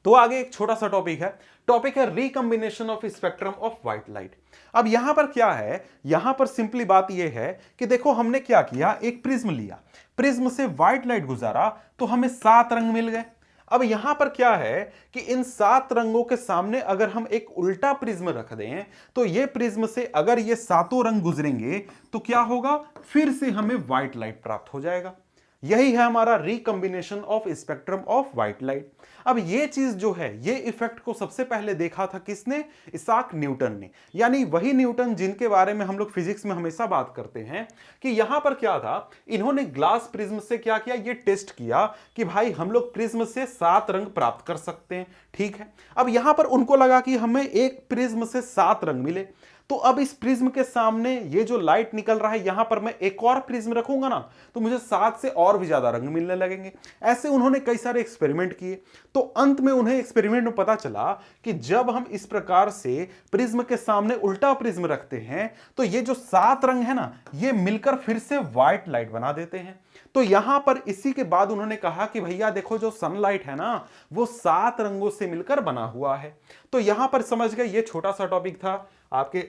तो आगे एक छोटा सा टॉपिक है recombination of spectrum of white light. अब यहां पर क्या है, यहां पर सिंपली बात यह है कि देखो हमने क्या किया, एक प्रिज्म लिया, प्रिज्म से व्हाइट लाइट गुजारा तो हमें 7 रंग मिल गए। अब यहां पर क्या है कि इन 7 रंगों के सामने अगर हम एक उल्टा प्रिज्म रख दें तो ये प्रिज्म से अगर ये 7 रंग गुजरेंगे तो क्या होगा, फिर से हमें व्हाइट लाइट प्राप्त हो जाएगा। यही है हमारा recombination of spectrum of white light. अब ये चीज जो है, ये इफेक्ट को सबसे पहले देखा था किसने, इसाक न्यूटन ने। यानी वही न्यूटन जिनके बारे में हम लोग फिजिक्स में हमेशा बात करते हैं कि यहां पर क्या था, इन्होंने ग्लास प्रिज्म से क्या किया, ये टेस्ट किया कि भाई हम लोग प्रिज्म से 7 रंग प्राप्त कर सकते हैं। ठीक है, अब यहां पर उनको लगा कि हमें एक प्रिज्म से 7 रंग मिले, तो अब इस प्रिज्म के सामने ये जो लाइट निकल रहा है, यहां पर मैं एक और प्रिज्म रखूंगा ना तो मुझे 7 से और भी ज्यादा रंग मिलने लगेंगे। ऐसे उन्होंने कई सारे एक्सपेरिमेंट किए, तो अंत में उन्हें एक्सपेरिमेंट में पता चला कि जब हम इस प्रकार से प्रिज्म के सामने उल्टा प्रिज्म रखते हैं तो ये जो 7 रंग है ना, ये मिलकर फिर से व्हाइट लाइट बना देते हैं। तो यहां पर इसी के बाद उन्होंने कहा कि भैया देखो जो सनलाइट है ना वो 7 रंगों से मिलकर बना हुआ है। तो यहां पर समझ गए, ये छोटा सा टॉपिक था, आपके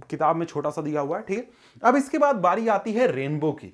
किताब में छोटा सा दिया हुआ है। ठीक है, अब इसके बाद बारी आती है रेनबो की।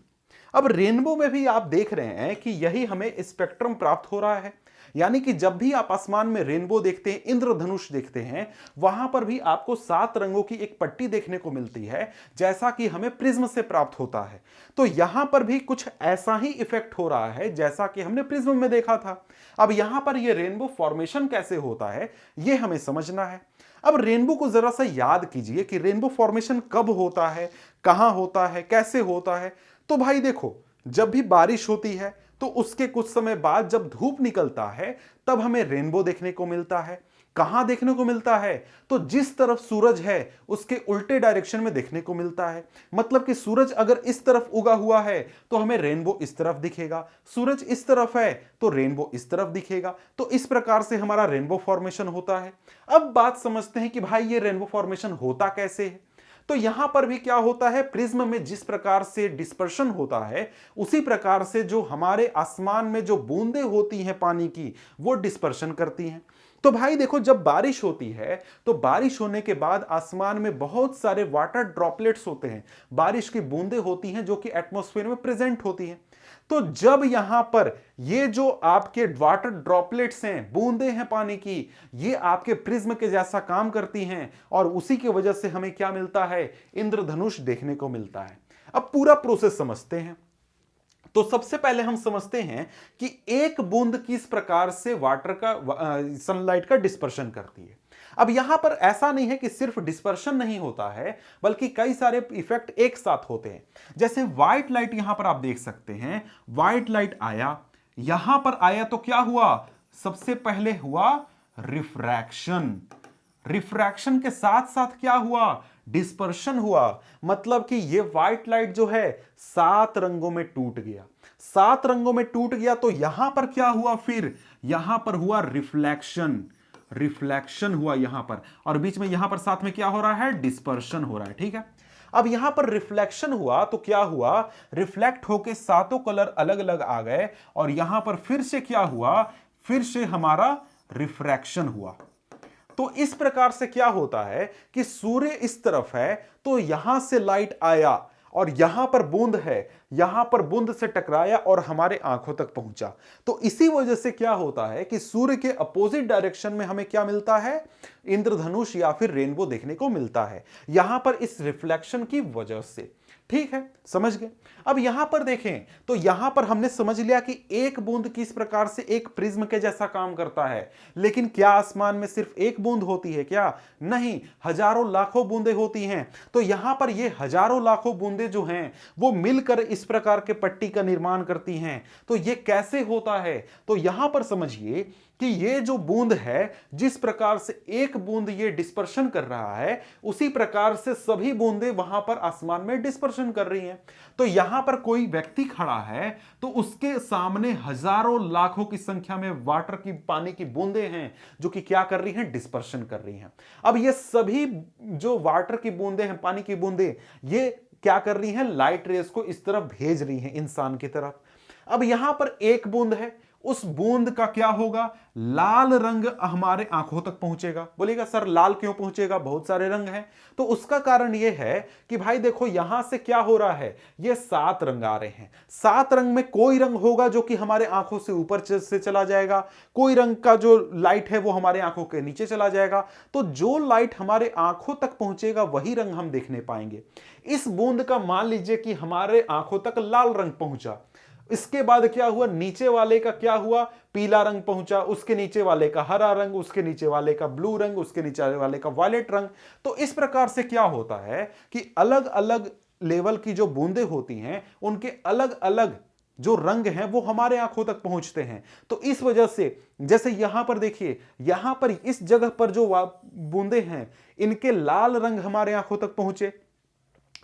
अब रेनबो में भी आप देख रहे हैं कि यही हमें स्पेक्ट्रम प्राप्त हो रहा है। यानी कि जब भी आप आसमान में रेनबो देखते हैं, इंद्रधनुष देखते हैं, वहां पर भी आपको 7 रंगों की एक पट्टी देखने को मिलती है, जैसा कि हमें प्रिज्म से प्राप्त होता है। तो यहां पर भी कुछ ऐसा ही इफेक्ट हो रहा है जैसा कि हमने प्रिज्म में देखा था। अब यहां पर यह रेनबो फॉर्मेशन कैसे होता है, यह हमें समझना है। अब रेनबो को जरा सा याद कीजिए कि रेनबो फॉर्मेशन कब होता है, कहां होता है, कैसे होता है। तो भाई देखो, जब भी बारिश होती है तो उसके कुछ समय बाद जब धूप निकलता है तब हमें रेनबो देखने को मिलता है। कहां देखने को मिलता है? तो जिस तरफ सूरज है उसके उल्टे डायरेक्शन में देखने को मिलता है। मतलब कि सूरज अगर इस तरफ उगा हुआ है तो हमें रेनबो इस तरफ दिखेगा, सूरज इस तरफ है तो रेनबो इस तरफ दिखेगा। तो इस प्रकार से हमारा रेनबो फॉर्मेशन होता है। अब बात समझते हैं कि भाई ये रेनबो फॉर्मेशन होता कैसे है। तो यहां पर भी क्या होता है, प्रिज्म में जिस प्रकार से डिस्पर्शन होता है उसी प्रकार से जो हमारे आसमान में जो बूंदें होती हैं पानी की वो डिस्पर्शन करती हैं। तो भाई देखो, जब बारिश होती है तो बारिश होने के बाद आसमान में बहुत सारे वाटर ड्रॉपलेट्स होते हैं, बारिश की बूंदें होती हैं जो कि एटमॉस्फेयर में प्रेजेंट होती हैं। तो जब यहां पर ये जो आपके वाटर ड्रॉपलेट्स हैं, बूंदें हैं पानी की, ये आपके प्रिज्म के जैसा काम करती हैं और उसी की वजह से हमें क्या मिलता है, इंद्रधनुष देखने को मिलता है। अब पूरा प्रोसेस समझते हैं। तो सबसे पहले हम समझते हैं कि एक बूंद किस प्रकार से वाटर का सनलाइट का डिस्पर्शन करती है। अब यहां पर ऐसा नहीं है कि सिर्फ डिस्पर्शन नहीं होता है, बल्कि कई सारे इफेक्ट एक साथ होते हैं। जैसे व्हाइट लाइट यहां पर आप देख सकते हैं, व्हाइट लाइट आया, यहां पर आया तो क्या हुआ, सबसे पहले हुआ रिफ्रैक्शन। रिफ्रैक्शन के साथ साथ क्या हुआ, डिस्पर्शन हुआ। मतलब कि ये व्हाइट लाइट जो है 7 रंगों में टूट गया। 7 रंगों में टूट गया तो यहां पर क्या हुआ, फिर यहां पर हुआ रिफ्लेक्शन। रिफ्लेक्शन हुआ यहां पर, और बीच में यहां पर साथ में क्या हो रहा है, डिस्पर्शन हो रहा है। ठीक है, अब यहां पर रिफ्लेक्शन हुआ तो क्या हुआ, रिफ्लेक्ट होके सातों कलर अलग अलग आ गए, और यहां पर फिर से क्या हुआ, फिर से हमारा रिफ्रैक्शन हुआ। तो इस प्रकार से क्या होता है कि सूर्य इस तरफ है तो यहां से लाइट आया और यहां पर बूंद है, यहां पर बूंद से टकराया और हमारे आंखों तक पहुंचा। तो इसी वजह से क्या होता है कि सूर्य के अपोजिट डायरेक्शन में हमें क्या मिलता है, इंद्रधनुष या फिर रेनबो देखने को मिलता है, यहां पर इस रिफ्लेक्शन की वजह से। ठीक है, समझ गए। अब यहां पर देखें तो यहां पर हमने समझ लिया कि एक बूंद किस प्रकार से एक प्रिज्म के जैसा काम करता है। लेकिन क्या आसमान में सिर्फ एक बूंद होती है क्या? नहीं, हजारों लाखों बूंदें होती हैं। तो यहां पर ये हजारों लाखों बूंदें जो हैं वो मिलकर इस प्रकार के पट्टी का निर्माण करती हैं। तो ये कैसे होता है? तो यहां पर समझिए कि ये जो बूंद है, जिस प्रकार से एक बूंद ये डिस्पर्शन कर रहा है, उसी प्रकार से सभी बूंदें वहां पर आसमान में डिस्पर्शन कर रही हैं। तो यहां पर कोई व्यक्ति खड़ा है तो उसके सामने हजारों लाखों की संख्या में वाटर की, पानी की बूंदें हैं जो कि क्या कर रही हैं, डिस्पर्शन कर रही हैं। अब ये सभी जो वाटर की बूंदें हैं, पानी की बूंदें, ये क्या कर रही हैं, लाइट रेस को इस तरफ भेज रही हैं, इंसान की तरफ। अब यहां पर एक बूंद है, उस बूंद का क्या होगा, लाल रंग हमारे आंखों तक पहुंचेगा। बोलिएगा सर लाल क्यों पहुंचेगा, बहुत सारे रंग हैं। तो उसका कारण यह है कि भाई देखो यहां से क्या हो रहा है, ये 7 रंग आ रहे हैं। 7 रंग में कोई रंग होगा जो कि हमारे आंखों से ऊपर से चला जाएगा, कोई रंग का जो लाइट है वो हमारे आंखों के नीचे चला जाएगा। तो जो लाइट हमारे आंखों तक पहुंचेगा वही रंग हम देखने पाएंगे। इस बूंद का मान लीजिए कि हमारे आंखों तक लाल रंग पहुंचा, इसके बाद क्या हुआ, नीचे वाले का क्या हुआ, पीला रंग पहुंचा, उसके नीचे वाले का हरा रंग, उसके नीचे वाले का ब्लू रंग, उसके नीचे वाले का वायलेट रंग। तो इस प्रकार से क्या होता है कि अलग अलग लेवल की जो बूंदें होती हैं उनके अलग अलग जो रंग हैं वो हमारे आंखों तक पहुंचते हैं। तो इस वजह से जैसे यहां पर देखिए, यहां पर इस जगह पर जो बूंदें हैं इनके लाल रंग हमारे आंखों तक पहुंचे,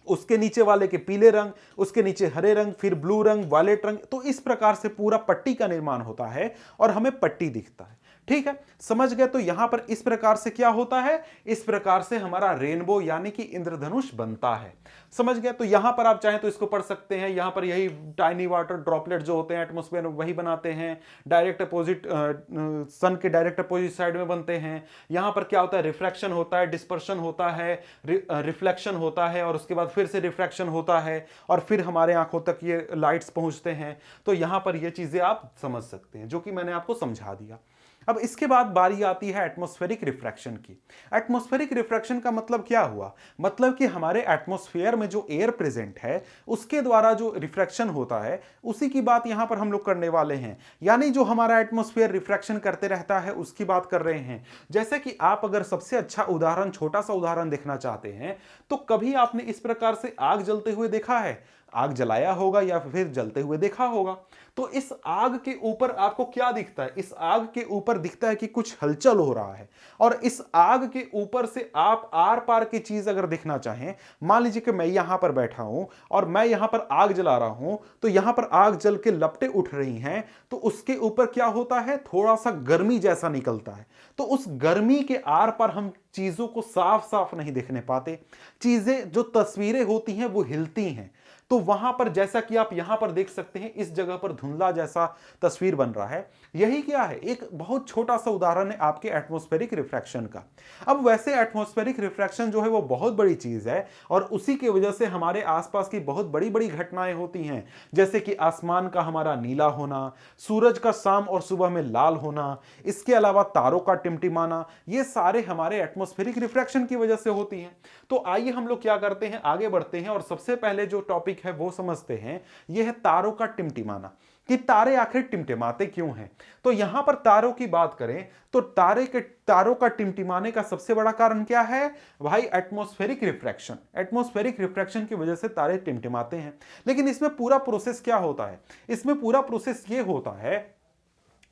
उसके नीचे वाले के पीले रंग, उसके नीचे हरे रंग, फिर ब्लू रंग, वायलेट रंग। तो इस प्रकार से पूरा पट्टी का निर्माण होता है और हमें पट्टी दिखता है। ठीक है, समझ गए। तो यहां पर इस प्रकार से क्या होता है, इस प्रकार से हमारा रेनबो यानी कि इंद्रधनुष बनता है। समझ गए। तो यहां पर आप चाहें तो इसको पढ़ सकते हैं। यहां पर यही टाइनी वाटर ड्रॉपलेट जो होते हैं एटमॉस्फेयर में वही बनाते हैं, डायरेक्ट अपोजिट सन के डायरेक्ट अपोजिट साइड में बनते हैं। यहां पर क्या होता है, रिफ्रैक्शन होता है, डिस्पर्शन होता है, रिफ्लेक्शन होता है, और उसके बाद फिर से रिफ्रैक्शन होता है, और फिर हमारे आंखों तक ये लाइट्स पहुंचते हैं। तो यहां पर ये चीजें आप समझ सकते हैं जो कि मैंने आपको समझा दिया। अब इसके बाद बारी आती है एटमॉस्फेरिक रिफ्रैक्शन की। एटमॉस्फेरिक रिफ्रैक्शन का मतलब क्या हुआ, मतलब कि हमारे एटमॉस्फेयर में जो एयर प्रेजेंट है उसके द्वारा जो रिफ्रैक्शन होता है उसी की बात यहां पर हम लोग करने वाले हैं। यानी जो हमारा एटमॉस्फेयर रिफ्रैक्शन करते रहता है उसकी बात कर रहे हैं। जैसे कि आप अगर सबसे अच्छा उदाहरण, छोटा सा उदाहरण देखना चाहते हैं तो कभी आपने इस प्रकार से आग जलते हुए देखा है? आग जलाया होगा या फिर जलते हुए देखा होगा। तो इस आग के ऊपर आपको क्या दिखता है, इस आग के ऊपर दिखता है कि कुछ हलचल हो रहा है, और इस आग के ऊपर से आप आर पार की चीज अगर देखना चाहें, मान लीजिए कि मैं यहां पर बैठा हूं और मैं यहां पर आग जला रहा हूं, तो यहां पर आग जल के लपटें उठ रही हैं, तो उसके ऊपर क्या होता है, थोड़ा सा गर्मी जैसा निकलता है। तो उस गर्मी के आर पार हम चीजों को साफ साफ नहीं देखने पाते, चीजें जो तस्वीरें होती हैं वो हिलती हैं। तो वहां पर जैसा कि आप यहां पर देख सकते हैं, इस जगह पर धुंधला जैसा तस्वीर बन रहा है। यही क्या है, एक बहुत छोटा सा उदाहरण है आपके एटमॉस्फेरिक रिफ्रैक्शन का। अब वैसे एटमॉस्फेरिक रिफ्रैक्शन जो है वो बहुत बड़ी चीज है, और उसी की वजह से हमारे आसपास की बहुत बड़ी बड़ी घटनाएं होती हैं, जैसे कि आसमान का हमारा नीला होना, सूरज का शाम और सुबह में लाल होना, इसके अलावा तारों का टिमटिमाना, ये सारे हमारे एटमॉस्फेरिक रिफ्रैक्शन की वजह से होती हैं। तो आइए हम लोग क्या करते हैं, आगे बढ़ते हैं और सबसे पहले जो टॉपिक है वो समझते हैं। यह है तारों का टिमटिमाना, कि तारे आखिर टिमटिमाते क्यों हैं। तो यहां पर तारों की बात करें तो तारों का टिमटिमाने का सबसे बड़ा कारण क्या है भाई, एटमॉस्फेरिक रिफ्रैक्शन। एटमॉस्फेरिक रिफ्रैक्शन की वजह से तारे टिमटिमाते हैं। लेकिन इसमें पूरा प्रोसेस क्या होता है, इसमें पूरा प्रोसेस ये होता है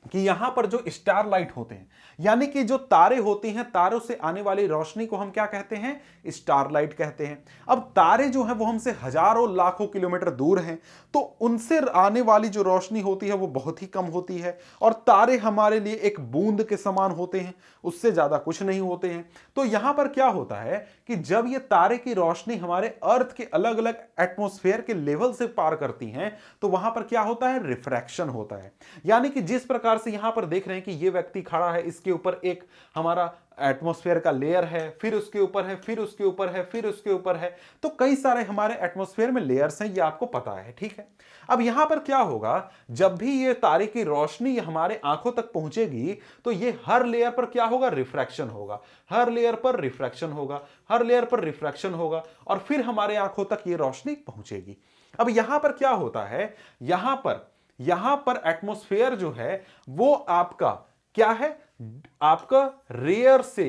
कि यहां पर जो स्टार लाइट होते हैं, यानी कि जो तारे होती हैं, तारों से आने वाली रोशनी को हम क्या कहते हैं, स्टार लाइट कहते हैं। अब तारे जो हैं वो हमसे हजारों लाखों किलोमीटर दूर हैं, तो उनसे आने वाली जो रोशनी होती है वो बहुत ही कम होती है, और तारे हमारे लिए एक बूंद के समान होते हैं, उससे ज्यादा कुछ नहीं होते हैं। तो यहां पर क्या होता है कि जब ये तारे की रोशनी हमारे अर्थ के अलग अलग एटमॉस्फेयर के लेवल से पार करती हैं, तो वहां पर क्या होता है, रिफ्रैक्शन होता है। यानी कि जिस प्रकार से यहां पर देख रहे हैं कि ये व्यक्ति खड़ा है, इसके ऊपर एक हमारा एटमॉस्फेयर का लेयर है, फिर उसके ऊपर है, फिर उसके ऊपर है, फिर उसके ऊपर है, तो कई सारे हमारे एटमॉस्फेयर में लेयर्स हैं, ये आपको पता है, ठीक है। अब यहां पर क्या होगा, जब भी ये तारे की रोशनी हमारे आंखों तक पहुंचेगी, तो ये हर लेयर पर क्या होगा, रिफ्रैक्शन होगा, हर लेयर पर रिफ्रैक्शन होगा, हर लेयर पर रिफ्रैक्शन होगा, और फिर हमारे आंखों तक ये रोशनी पहुंचेगी। अब यहां पर क्या होता है, यहां पर एटमॉस्फेयर जो है वो आपका क्या है, आपका रेयर से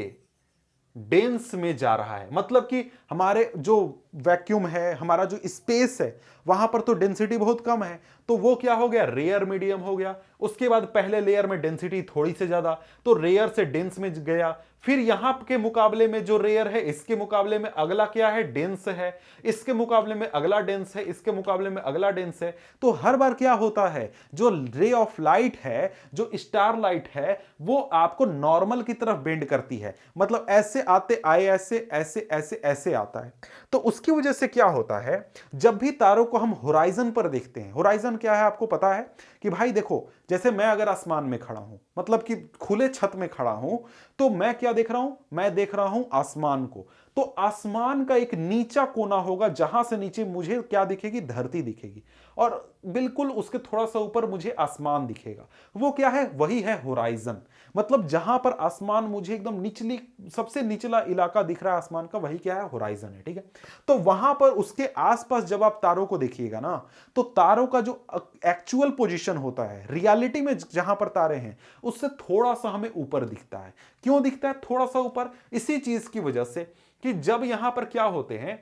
डेंस में जा रहा है। मतलब कि हमारे जो वैक्यूम है, हमारा जो स्पेस है, वहां पर तो डेंसिटी बहुत कम है, तो वो क्या हो गया, रेयर मीडियम हो गया। उसके बाद पहले लेयर में डेंसिटी थोड़ी से ज्यादा, तो रेयर से डेंस में गया। फिर यहां के मुकाबले में जो रेयर है, इसके मुकाबले में अगला क्या है, डेंस है, इसके मुकाबले में अगला डेंस है, इसके मुकाबले में अगला डेंस है। तो हर बार क्या होता है, जो रे ऑफ लाइट है, जो स्टार लाइट है, वो आपको नॉर्मल की तरफ बेंड करती है। मतलब ऐसे आते आए, ऐसे ऐसे ऐसे ऐसे आता है। तो उसकी वजह से क्या होता है, जब भी तारों को हम होराइजन पर देखते हैं, होराइजन क्या है आपको पता है कि भाई देखो, जैसे मैं अगर आसमान में खड़ा हूं, मतलब कि खुले छत में खड़ा हूं, तो मैं क्या देख रहा हूं, मैं देख रहा हूं आसमान को। तो आसमान का एक नीचा कोना होगा, जहां से नीचे मुझे क्या दिखेगी, धरती दिखेगी, और बिल्कुल उसके थोड़ा सा ऊपर मुझे आसमान दिखेगा। वो क्या है, वही है होराइजन। मतलब जहां पर आसमान मुझे एकदम निचली, सबसे निचला इलाका दिख रहा है आसमान का, वही क्या है, होराइजन है, ठीक है। तो वहां पर उसके आसपास जब आप तारों को देखिएगा ना, तो तारों का जो एक्चुअल पोजीशन होता है, रियलिटी में जहां पर तारे हैं, उससे थोड़ा सा हमें ऊपर दिखता है। क्यों दिखता है थोड़ा सा ऊपर, इसी चीज की वजह से कि जब यहां पर क्या होते हैं,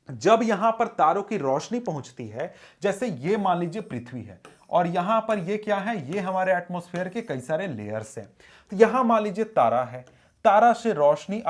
जब यहां पर तारों की रोशनी पहुंचती है, जैसे ये मान लीजिए पृथ्वी है, और यहां पर ये क्या है, ये हमारे एटमॉस्फेयर के कई सारे लेयर्स हैं। तो यहां मान लीजिए तारा है, तारा से रोशनी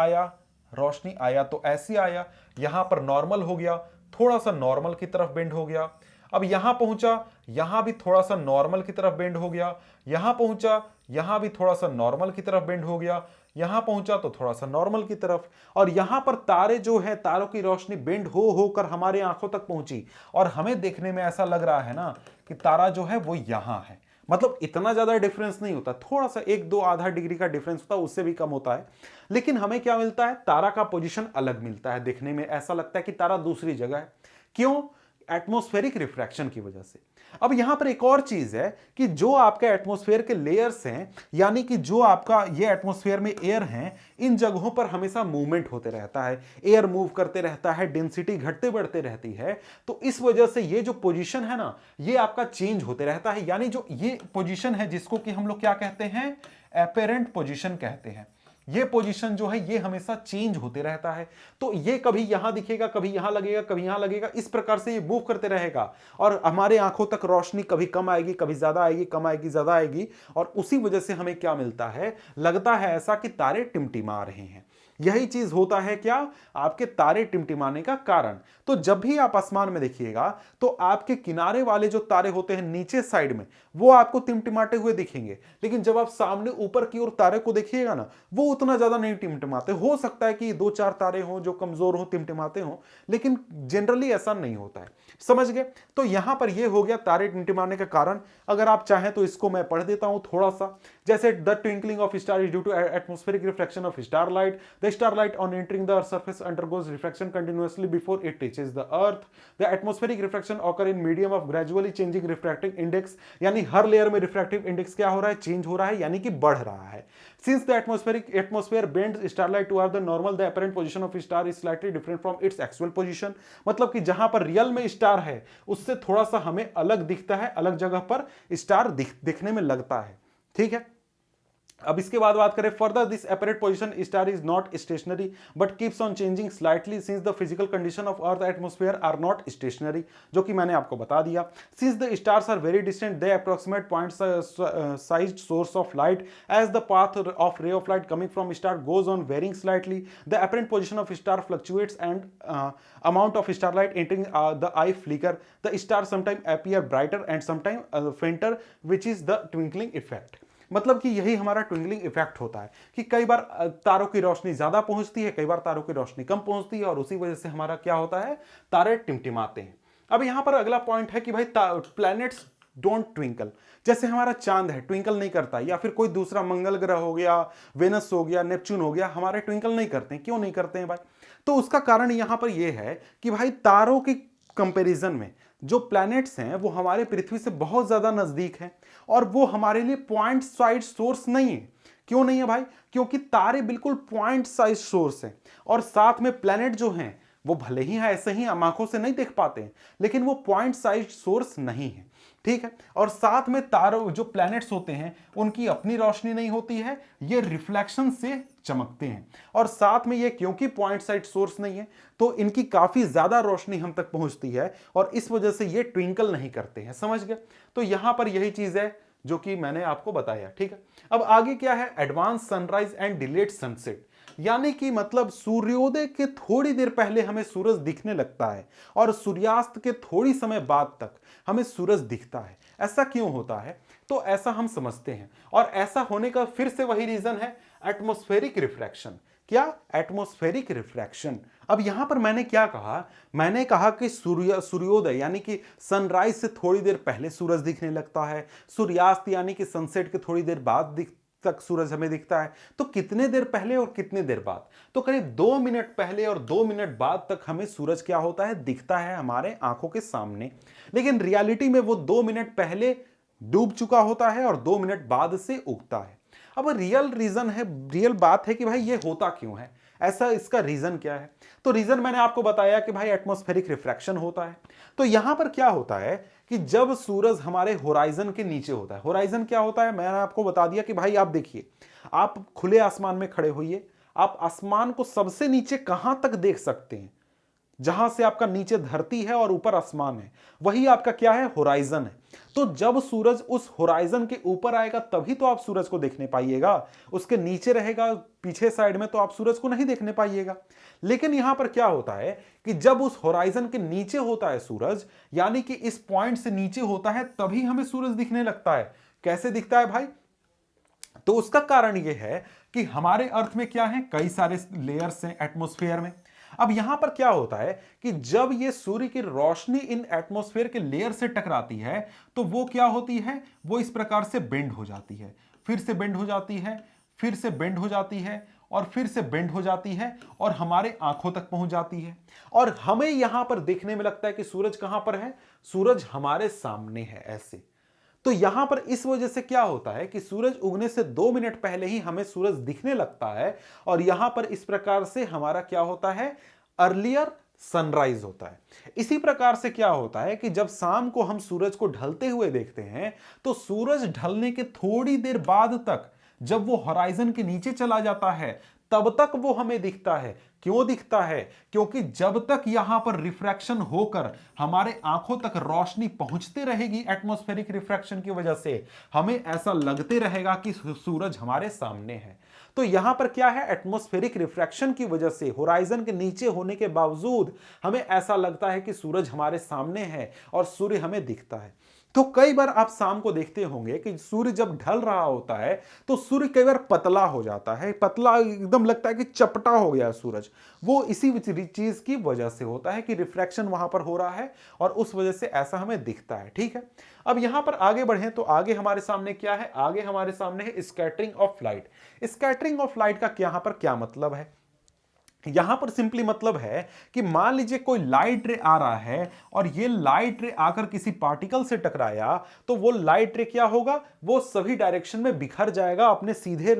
आया तो ऐसे आया, यहां पर नॉर्मल हो गया, थोड़ा सा नॉर्मल की तरफ बेंड हो गया। अब यहां पहुंचा, यहां भी थोड़ा सा नॉर्मल की तरफ बेंड हो गया, यहां पहुंचा, यहां भी थोड़ा सा नॉर्मल की तरफ बेंड हो गया, यहां पहुंचा तो थोड़ा सा नॉर्मल की तरफ। और यहां पर तारे जो है, तारों की रोशनी बेंड हो होकर हमारे आंखों तक पहुंची, और हमें देखने में ऐसा लग रहा है ना कि तारा जो है वो यहां है। मतलब इतना ज्यादा डिफरेंस नहीं होता, थोड़ा सा 1-2 आधा डिग्री का डिफरेंस होता है, उससे भी कम होता है। लेकिन हमें क्या मिलता है, तारा का पोजीशन अलग मिलता है, देखने में ऐसा लगता है कि तारा दूसरी जगह है। क्यों, एटमॉस्फेरिक रिफ्रैक्शन की वजह से। अब यहां पर एक और चीज है कि जो आपके एटमॉस्फेयर के लेयर्स हैं, यानी कि जो आपका ये एटमॉस्फेयर में एयर हैं, इन जगहों पर हमेशा मूवमेंट होते रहता है, एयर मूव करते रहता है, डेंसिटी घटते बढ़ते रहती है। तो इस वजह से ये जो पोजीशन है ना, ये आपका चेंज होते रहता है। यानी जो ये पोजीशन है, जिसको कि हम लोग क्या कहते हैं, एपेरेंट पोजीशन कहते हैं। ये पोजीशन जो है ये हमेशा चेंज होते रहता है। तो ये कभी यहां दिखेगा, कभी यहां लगेगा, कभी यहां लगेगा, इस प्रकार से ये मूव करते रहेगा और हमारे आंखों तक रोशनी कभी कम आएगी, कभी ज्यादा आएगी, कम आएगी, ज्यादा आएगी, और उसी वजह से हमें क्या मिलता है, लगता है ऐसा कि तारे टिमटिमा रहे हैं। यही चीज होता है क्या, आपके तारे टिमटिमाने का कारण। तो जब भी आप आसमान में देखिएगा तो आपके किनारे वाले जो तारे होते हैं नीचे साइड में, वो आपको टिमटिमाते हुए दिखेंगे, लेकिन जब आप सामने ऊपर की ओर तारे को देखिएगा ना, वो उतना ज्यादा नहीं टिमटिमाते। हो सकता है कि 2-4 तारे हों जो कमजोर हो, टिमटिमाते हों, लेकिन जनरली ऐसा नहीं होता है। समझ गए? तो यहां पर ये हो गया तारे टिमटिमाने का कारण। अगर आप चाहें तो इसको मैं पढ़ देता हूं थोड़ा सा। जैसे the twinkling of star is due to atmospheric reflection of starlight. The starlight on entering the earth surface undergoes reflection continuously before it reaches the earth. The atmospheric reflection occur in medium of gradually changing refractive index, यानी हर लेयर में रिफ्रैक्टिव इंडेक्स क्या हो रहा है, चेंज हो रहा है, यानी कि बढ़ रहा है। Since the atmosphere bends starlight toward the normal, the apparent position of star is slightly different from its actual position. मतलब कि जहां पर रियल में स्टार है उससे थोड़ा सा हमें अलग दिखता है, अलग जगह पर स्टार दिखने में लगता है। ठीक है, अब इसके बाद बात करें further, this apparent position star is not stationary but keeps on changing slightly since the physical condition of earth atmosphere are not stationary, जो कि मैंने आपको बता दिया। Since the stars are very distant they approximate point sized source of light as the path of ray of light coming from star goes on veering slightly, the apparent position of star fluctuates and amount of starlight entering the eye flicker. The stars sometimes appear brighter and sometimes fainter, which is the twinkling effect. मतलब कि यही हमारा ट्विंकलिंग इफेक्ट होता है कि कई बार तारों की रोशनी ज्यादा पहुंचती है, कई बार तारों की रोशनी कम पहुंचती है, और उसी वजह से हमारा क्या होता है, तारे टिमटिमाते हैं। अब यहां पर अगला पॉइंट है कि भाई प्लैनेट्स डोंट ट्विंकल। जैसे हमारा चांद है, ट्विंकल नहीं करता, या फिर कोई दूसरा मंगल ग्रह हो गया, वेनस हो गया, नेपच्यून हो गया, हमारे ट्विंकल नहीं करते हैं। क्यों नहीं करते हैं भाई? तो उसका कारण यहां पर यह है कि भाई तारों के कंपैरिजन में जो प्लैनेट्स हैं वो हमारे पृथ्वी से बहुत ज्यादा नजदीक हैं, और वो हमारे लिए पॉइंट साइड सोर्स नहीं है। क्यों नहीं है भाई? क्योंकि तारे बिल्कुल पॉइंट साइज सोर्स हैं, और साथ में प्लैनेट जो हैं वो भले ही ऐसे ही हम आंखों से नहीं देख पाते हैं, लेकिन वो पॉइंट साइज सोर्स नहीं है। ठीक है, और साथ में तारों जो प्लैनेट्स होते हैं उनकी अपनी रोशनी नहीं होती है, ये रिफ्लेक्शन से चमकते हैं, और साथ में ये क्योंकि पॉइंट साइड सोर्स नहीं है तो इनकी काफी ज्यादा रोशनी हम तक पहुंचती है, और इस वजह से ये ट्विंकल नहीं करते हैं। समझ गए? तो यहां पर यही चीज है जो कि मैंने आपको बताया। ठीक है, अब आगे क्या है, advance sunrise and delayed sunset, यानी कि मतलब सूर्योदय के थोड़ी देर पहले हमें सूरज दिखने लगता है और सूर्यास्त के थोड़ी समय बाद तक हमें सूरज दिखता है। ऐसा क्यों होता है? तो ऐसा हम समझते हैं, और ऐसा होने का फिर से वही रीजन है, एटमॉस्फेरिक रिफ्रैक्शन। क्या? Atmospheric refraction. अब यहां पर मैंने क्या कहा, मैंने कहा कि सूर्योदय यानी कि सनराइज से थोड़ी देर पहले सूरज दिखने लगता है, सूर्यास्त यानी कि सनसेट के थोड़ी देर बाद तक सूरज हमें दिखता है। तो कितने देर पहले और कितने देर बाद? तो करीब 2 मिनट पहले और 2 मिनट बाद तक हमें सूरज क्या होता है, दिखता है हमारे आंखों के सामने। लेकिन रियलिटी में वो 2 मिनट पहले डूब चुका होता है और 2 मिनट बाद से उगता है। अब रियल बात है कि भाई ये होता क्यों है, ऐसा इसका रीजन क्या है? तो रीजन मैंने आपको बताया कि भाई एटमॉस्फेरिक रिफ्रैक्शन होता है। तो यहां पर क्या होता है कि जब सूरज हमारे होराइजन के नीचे होता है, होराइजन क्या होता है मैंने आपको बता दिया कि भाई आप देखिए, आप खुले आसमान में खड़े होइए, आप आसमान को सबसे नीचे कहां तक देख सकते हैं? जहां से आपका नीचे धरती है और ऊपर आसमान है, वही आपका क्या है, होराइजन है। तो जब सूरज उस होराइजन के ऊपर आएगा तभी तो आप सूरज को देखने पाइएगा, उसके नीचे रहेगा पीछे साइड में तो आप सूरज को नहीं देखने पाइएगा। लेकिन यहां पर क्या होता है कि जब उस होराइजन के नीचे होता है सूरज, यानी कि इस पॉइंट से नीचे होता है, तभी हमें सूरज दिखने लगता है। कैसे दिखता है भाई? तो उसका कारण यह है कि हमारे अर्थ में क्या है, कई सारे लेयर्स हैं एटमॉस्फेयर में। अब यहां पर क्या होता है कि जब ये सूर्य की रोशनी इन एटमॉस्फेयर के लेयर से टकराती है तो वो क्या होती है, वो इस प्रकार से बेंड हो जाती है, फिर से बेंड हो जाती है, फिर से बेंड हो जाती है, और फिर से बेंड हो जाती है, और हमारे आंखों तक पहुंच जाती है। और हमें यहां पर देखने में लगता है कि सूरज कहां पर है, सूरज हमारे सामने है ऐसे। तो यहां पर इस वजह से क्या होता है कि सूरज उगने से 2 मिनट पहले ही हमें सूरज दिखने लगता है, और यहां पर इस प्रकार से हमारा क्या होता है, अर्लियर सनराइज होता है। इसी प्रकार से क्या होता है कि जब शाम को हम सूरज को ढलते हुए देखते हैं तो सूरज ढलने के थोड़ी देर बाद तक जब वो होराइजन के नीचे चला जाता है तब तक वो हमें दिखता है। क्यों दिखता है? क्योंकि जब तक यहां पर रिफ्रैक्शन होकर हमारे आंखों तक रोशनी पहुंचती रहेगी एटमॉस्फेरिक रिफ्रैक्शन की वजह से, हमें ऐसा लगते रहेगा कि सूरज हमारे सामने है। तो यहां पर क्या है, एटमॉस्फेरिक रिफ्रैक्शन की वजह से होराइजन के नीचे होने के बावजूद हमें ऐसा लगता है कि सूरज हमारे सामने है और सूर्य हमें दिखता है। तो कई बार आप शाम को देखते होंगे कि सूर्य जब ढल रहा होता है तो सूर्य कई बार पतला हो जाता है, पतला एकदम लगता है कि चपटा हो गया सूरज। वो इसी चीज की वजह से होता है कि रिफ्रैक्शन वहां पर हो रहा है और उस वजह से ऐसा हमें दिखता है। ठीक है, अब यहां पर आगे बढ़ें तो आगे हमारे सामने क्या है, आगे हमारे सामने है scattering of light. Scattering of light का यहां पर क्या मतलब है? यहां पर सिंपली मतलब है कि मान लीजिए कोई लाइट रे आ रहा है और ये लाइट रे आकर किसी पार्टिकल से टकराया तो वो लाइट रे क्या होगा, वो सभी डायरेक्शन में बिखर जाएगा, अपने सीधे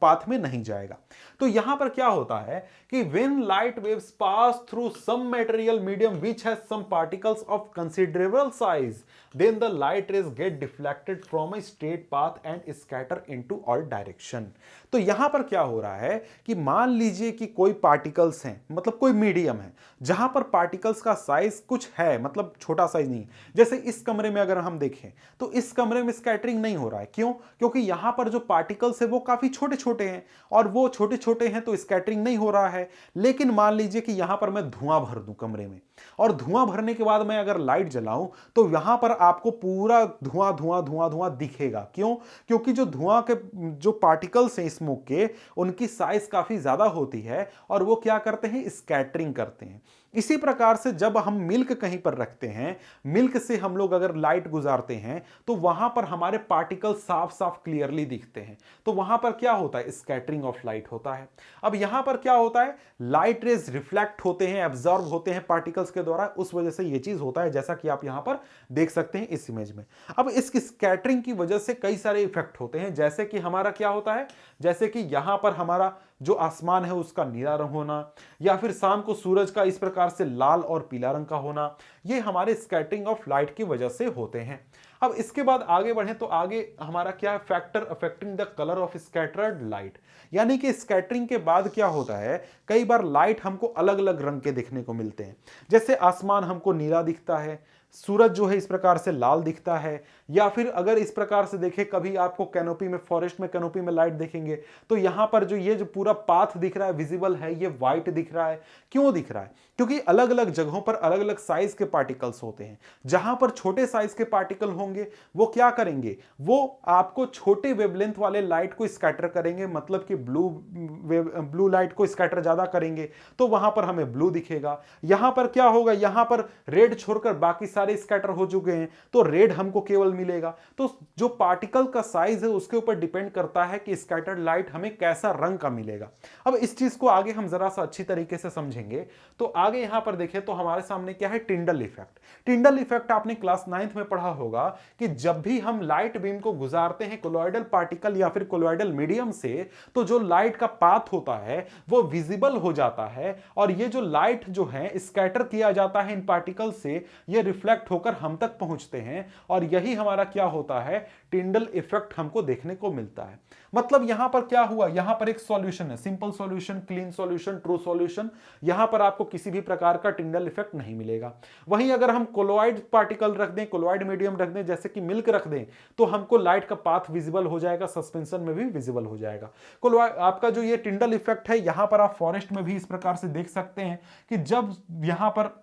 पाथ में नहीं जाएगा। तो यहां पर क्या होता है कि when light waves pass through some material medium which has some particles of considerable size, then the light rays get deflected from a straight path and scatter into all direction। तो यहां पर क्या हो रहा है कि मान लीजिए कि कोई पार्टिकल्स हैं, मतलब कोई मीडियम है जहां पर पार्टिकल्स का साइज कुछ है, मतलब छोटा साइज नहीं। जैसे इस कमरे में अगर हम देखें तो इस कमरे में स्कैटरिंग नहीं हो रहा है। क्यों? क्योंकि यहां पर जो पार्टिकल्स है वो काफी छोटे छोटे हैं और वो छोटे छोटे हैं तो स्कैटरिंग नहीं हो रहा है। लेकिन मान लीजिए कि यहां पर मैं धुआं भर दूं कमरे में और धुआं भरने के बाद मैं अगर लाइट जलाऊं तो यहां पर आपको पूरा धुआं धुआं धुआं धुआं दिखेगा। क्यों? क्योंकि जो धुआं के जो पार्टिकल्स हैं स्मोक के, उनकी साइज काफी ज्यादा होती है और वो क्या करते हैं, स्कैटरिंग करते हैं। इसी प्रकार से जब हम मिल्क कहीं पर रखते हैं, मिल्क से हम लोग अगर लाइट गुजारते हैं तो वहां पर हमारे पार्टिकल साफ साफ क्लियरली दिखते हैं। तो वहां पर क्या होता है, स्कैटरिंग ऑफ लाइट होता है। अब यहां पर क्या होता है, लाइट रेज रिफ्लेक्ट होते हैं, एब्जॉर्ब होते हैं पार्टिकल्स के द्वारा, उस वजह से यह चीज होता है जैसा कि आप यहां पर देख सकते हैं इस इमेज में। अब इस स्कैटरिंग की वजह से कई सारे इफेक्ट होते हैं, जैसे कि हमारा क्या होता है, जैसे कि यहां पर हमारा जो आसमान है उसका नीला रंग होना, या फिर शाम को सूरज का इस प्रकार से लाल और पीला रंग का होना, ये हमारे स्कैटरिंग ऑफ लाइट की वजह से होते हैं। अब इसके बाद आगे बढ़ें तो आगे हमारा क्या है, factor affecting the colour of scattered light. यानी कि स्कैटरिंग के बाद क्या होता है, कई बार लाइट हमको अलग अलग रंग के देखने को मिलते हैं। जैसे आसमान हमको नीला दिखता है, सूरज जो है इस प्रकार से लाल दिखता है, या फिर अगर इस प्रकार से देखें, कभी आपको कैनोपी में, फॉरेस्ट में कैनोपी में लाइट देखेंगे तो यहां पर जो ये जो पूरा पाथ दिख रहा है विजिबल है, ये व्हाइट दिख रहा है। क्यों दिख रहा है? क्योंकि अलग अलग जगहों पर अलग अलग साइज के पार्टिकल्स होते हैं। जहां पर छोटे साइज के पार्टिकल होंगे वो क्या करेंगे, वो आपको छोटे वेवलेंथ वाले लाइट को स्कैटर करेंगे, मतलब कि ब्लू लाइट को स्कैटर ज्यादा करेंगे, तो वहां पर हमें ब्लू दिखेगा। यहां पर क्या होगा, यहां पर रेड छोड़कर बाकी सारे स्कैटर हो चुके हैं तो रेड हमको केवल मिलेगा। तो जो पार्टिकल का साइज है उसके ऊपर डिपेंड करता है कि स्कैटर्ड लाइट हमें कैसा रंग का मिलेगा। अब इस चीज को आगे हम जरा सा अच्छी तरीके से समझेंगे। तो आगे यहां पर देखें तो हमारे सामने क्या है, टिंडल इफेक्ट। टिंडल इफेक्ट आपने क्लास 9th में पढ़ा होगा कि जब भी हम लाइट बीम को गुजारते हैं कोलॉइडल पार्टिकल या फिर कोलॉइडल मीडियम से, तो जो लाइट का पाथ होता है वो विजिबल हो जाता है और ये जो लाइट जो है स्कैटर किया जाता है इन पार्टिकल से, ये रिफ्लेक्ट होकर हम तक पहुंचते हैं और यही हमारा क्या होता है, टिंडल इफेक्ट हमको देखने को मिलता है। मतलब यहां पर क्या हुआ, यहां पर एक सॉल्यूशन है, simple solution, clean solution, true solution. यहां पर आपको किसी भी प्रकार का टिंडल इफेक्ट नहीं मिलेगा। वहीं अगर हम कोलॉइड पार्टिकल रख दें, कोलॉइड मीडियम रख दें, जैसे कि मिल्क रख दें, तो हमको लाइट का पाथ विजिबल हो जाएगा, सस्पेंशन में भी विजिबल हो जाएगा। कोलॉइड आपका जो ये टिंडल इफेक्ट है, यहां पर आप फॉरेस्ट में भी इस प्रकार से देख सकते हैं कि जब यहां पर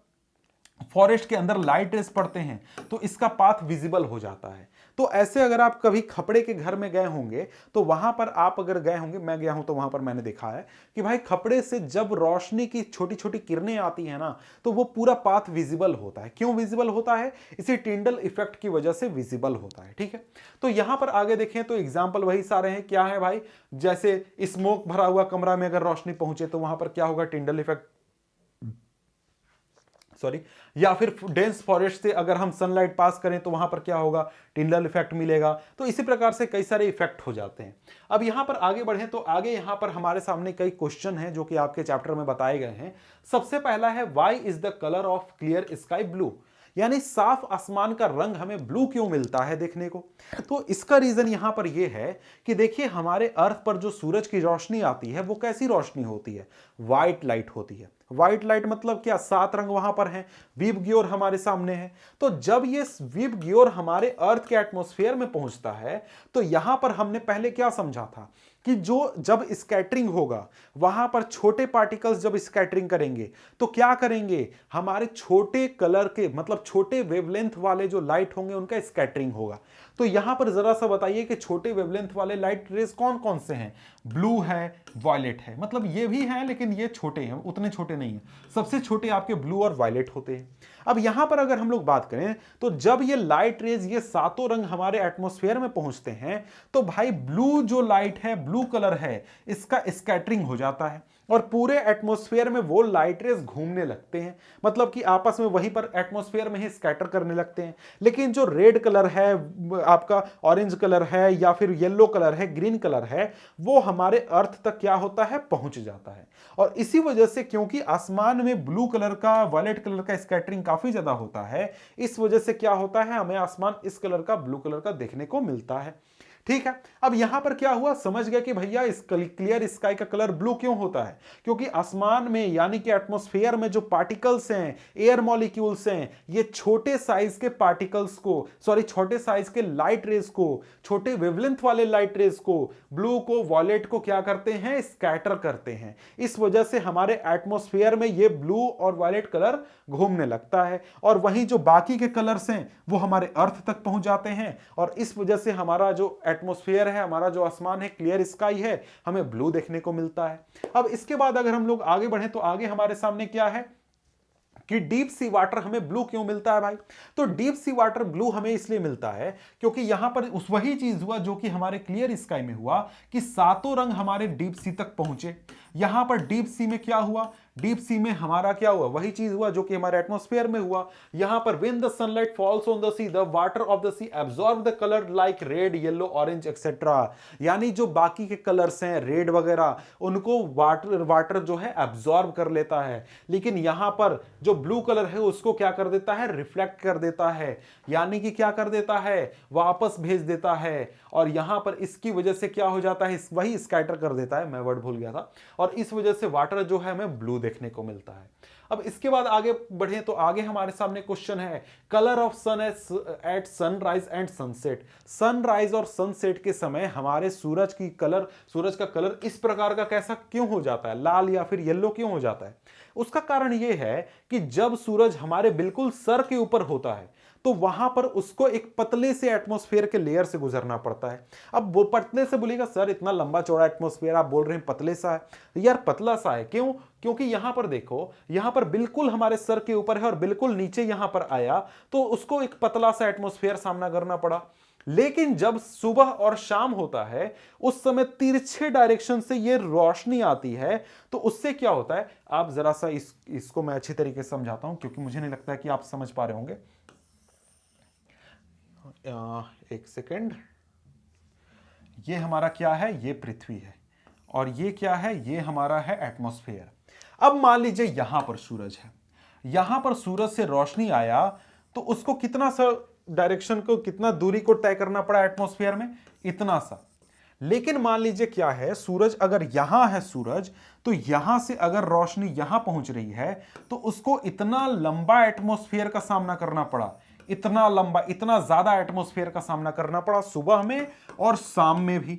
फॉरेस्ट के अंदर लाइट रेस पड़ते हैं तो इसका पाथ विजिबल हो जाता है। तो ऐसे अगर आप कभी खपड़े के घर में गए होंगे तो वहां पर आप अगर गए होंगे, मैं गया हूं तो वहां पर मैंने देखा है कि भाई खपड़े से जब रोशनी की छोटी छोटी किरणें आती हैं ना, तो वो पूरा पाथ विजिबल होता है। क्यों विजिबल होता है? इसी टिंडल इफेक्ट की वजह से विजिबल होता है। ठीक है, तो यहां पर आगे देखें तो एग्जाम्पल वही सारे हैं। क्या है भाई, जैसे स्मोक भरा हुआ कमरा में अगर रोशनी पहुंचे तो वहां पर क्या होगा, टिंडल इफेक्ट, सॉरी, या फिर डेंस फॉरेस्ट से अगर हम सनलाइट पास करें तो वहां पर क्या होगा, टिंडल इफेक्ट मिलेगा। तो इसी प्रकार से कई सारे इफेक्ट हो जाते हैं। अब यहां पर आगे बढ़ें तो आगे यहां पर हमारे सामने कई क्वेश्चन हैं जो कि आपके चैप्टर में बताए गए हैं। सबसे पहला है, why is the colour of clear sky blue? यानी साफ आसमान का रंग हमें ब्लू क्यों मिलता है देखने को? तो इसका रीजन यहां पर यह है कि देखिए हमारे अर्थ पर जो सूरज की रोशनी आती है वो कैसी रोशनी होती है? व्हाइट लाइट होती है। व्हाइट लाइट मतलब क्या? 7 रंग वहां पर हैं, विबग्योर हमारे सामने है। तो जब ये विबग्योर हमारे अर्थ के एटमॉस्फेयर में पहुंचता है तो यहां पर हमने पहले क्या समझा था कि जो जब स्कैटरिंग होगा वहां पर छोटे पार्टिकल्स जब स्कैटरिंग करेंगे तो क्या करेंगे? हमारे छोटे कलर के मतलब छोटे वेवलेंथ वाले जो लाइट होंगे उनका स्कैटरिंग होगा। तो यहां पर जरा सा बताइए कि छोटे वेवलेंथ वाले लाइट रेज कौन कौन से हैं? ब्लू है, वॉयलेट है, मतलब ये भी हैं लेकिन ये छोटे हैं, उतने छोटे नहीं हैं। सबसे छोटे आपके ब्लू और वॉयलेट होते हैं। अब यहां पर अगर हम लोग बात करें तो जब ये लाइट रेज ये सातों रंग हमारे एटमॉस्फेयर में पहुंचते हैं तो भाई ब्लू जो लाइट है, ब्लू कलर है, इसका स्कैटरिंग हो जाता है और पूरे एटमॉस्फेयर में वो लाइट रेज घूमने लगते हैं, मतलब कि आपस में वहीं पर एटमॉस्फेयर में ही स्कैटर करने लगते हैं। लेकिन जो रेड कलर है, आपका ऑरेंज कलर है या फिर येलो कलर है, ग्रीन कलर है, वो हमारे अर्थ तक क्या होता है? पहुंच जाता है। और इसी वजह से क्योंकि आसमान में ब्लू कलर का, वायलेट कलर का स्कैटरिंग काफी ज्यादा होता है, इस वजह से क्या होता है? हमें आसमान इस कलर का, ब्लू कलर का देखने को मिलता है। ठीक है, अब यहां पर क्या हुआ? समझ गया कि भैया इस क्लियर स्काई का कलर ब्लू क्यों होता है? क्योंकि आसमान में यानी कि एटमॉस्फेयर में जो पार्टिकल्स हैं, एयर मॉलिक्यूल्स हैं, ये छोटे साइज के पार्टिकल्स को, सॉरी छोटे साइज के लाइट रेज को, छोटे वेवलेंथ वाले लाइट रेज को, ब्लू को, वॉयलेट को क्या करते हैं? स्कैटर करते हैं। इस वजह से हमारे एटमॉस्फेयर में ये ब्लू और वॉयलेट कलर घूमने लगता है और वहीं जो बाकी के कलर्स हैं वो हमारे अर्थ तक पहुंच जाते हैं और इस वजह से हमारा जो एटमॉस्फेयर है, हमारा जो आसमान है, क्लियर स्काई है, हमें ब्लू देखने को मिलता है। अब इसके बाद अगर हम लोग आगे बढ़े तो आगे हमारे सामने क्या है कि डीप सी वाटर हमें ब्लू क्यों मिलता है भाई? तो डीप सी वाटर ब्लू हमें इसलिए मिलता है क्योंकि यहां पर उस वही चीज हुआ जो कि हमारे क्लियर स्काई में हुआ कि सातों रंग हमारे डीप सी तक पहुंचे। यहां पर डीप सी में क्या हुआ? डीप सी में हमारा क्या हुआ? वही चीज हुआ जो कि हमारे एटमॉस्फेयर में हुआ। यहां पर when the sunlight falls on the sea, the water of the sea absorb the colour like red, yellow, orange etcetera. यानी जो बाकी के कलर्स हैं, रेड वगैरह, उनको वाटर जो है एब्जॉर्ब कर लेता है, लेकिन यहां पर जो ब्लू कलर है उसको क्या कर देता है? रिफ्लेक्ट कर देता है, यानी कि क्या कर देता है? वापस भेज देता है। और यहां पर इसकी वजह से क्या हो जाता है? वही स्कैटर कर देता है, मैं वर्ड भूल गया था, और इस वजह से वाटर जो है हमें ब्लू देखने को मिलता है। अब इसके बाद आगे बढ़े तो आगे हमारे सामने क्वेश्चन है colour of sun at sunrise and sunset. Sunrise और सनसेट के समय हमारे सूरज का कलर इस प्रकार का कैसा क्यों हो जाता है? लाल या फिर येलो क्यों हो जाता है? उसका कारण यह है कि जब सूरज हमारे बिल्कुल सर के ऊपर होता है तो वहां पर उसको एक पतले से एटमॉस्फेयर के लेयर से गुजरना पड़ता है। अब वो पतले से बोलेगा सर इतना लंबा चौड़ा एटमॉस्फेयर आप बोल रहे हैं पतले सा है। यार पतला सा है क्यों? क्योंकि यहां पर देखो, यहां पर बिल्कुल हमारे सर के ऊपर है और बिल्कुल नीचे यहां पर आया तो उसको एक पतला सा एटमॉस्फेयर सामना करना पड़ा। लेकिन जब सुबह और शाम होता है उस समय तिरछे डायरेक्शन से ये रोशनी आती है तो उससे क्या होता है? आप जरा सा इसको मैं अच्छी तरीके से समझाता हूं क्योंकि मुझे नहीं लगता है कि आप समझ पा रहे होंगे। एक सेकेंड, ये हमारा क्या है? ये पृथ्वी है और ये क्या है? ये हमारा है एटमॉस्फेयर। अब मान लीजिए यहां पर सूरज है, यहां पर सूरज से रोशनी आया तो उसको कितना सा डायरेक्शन को, कितना दूरी को तय करना पड़ा एटमॉस्फेयर में? इतना सा। लेकिन मान लीजिए क्या है, सूरज अगर यहां है सूरज, तो यहां से अगर रोशनी यहां पहुंच रही है तो उसको इतना लंबा एटमॉस्फेयर का सामना करना पड़ा, इतना लंबा, इतना ज्यादा एटमॉस्फेयर का सामना करना पड़ा सुबह में और शाम में भी।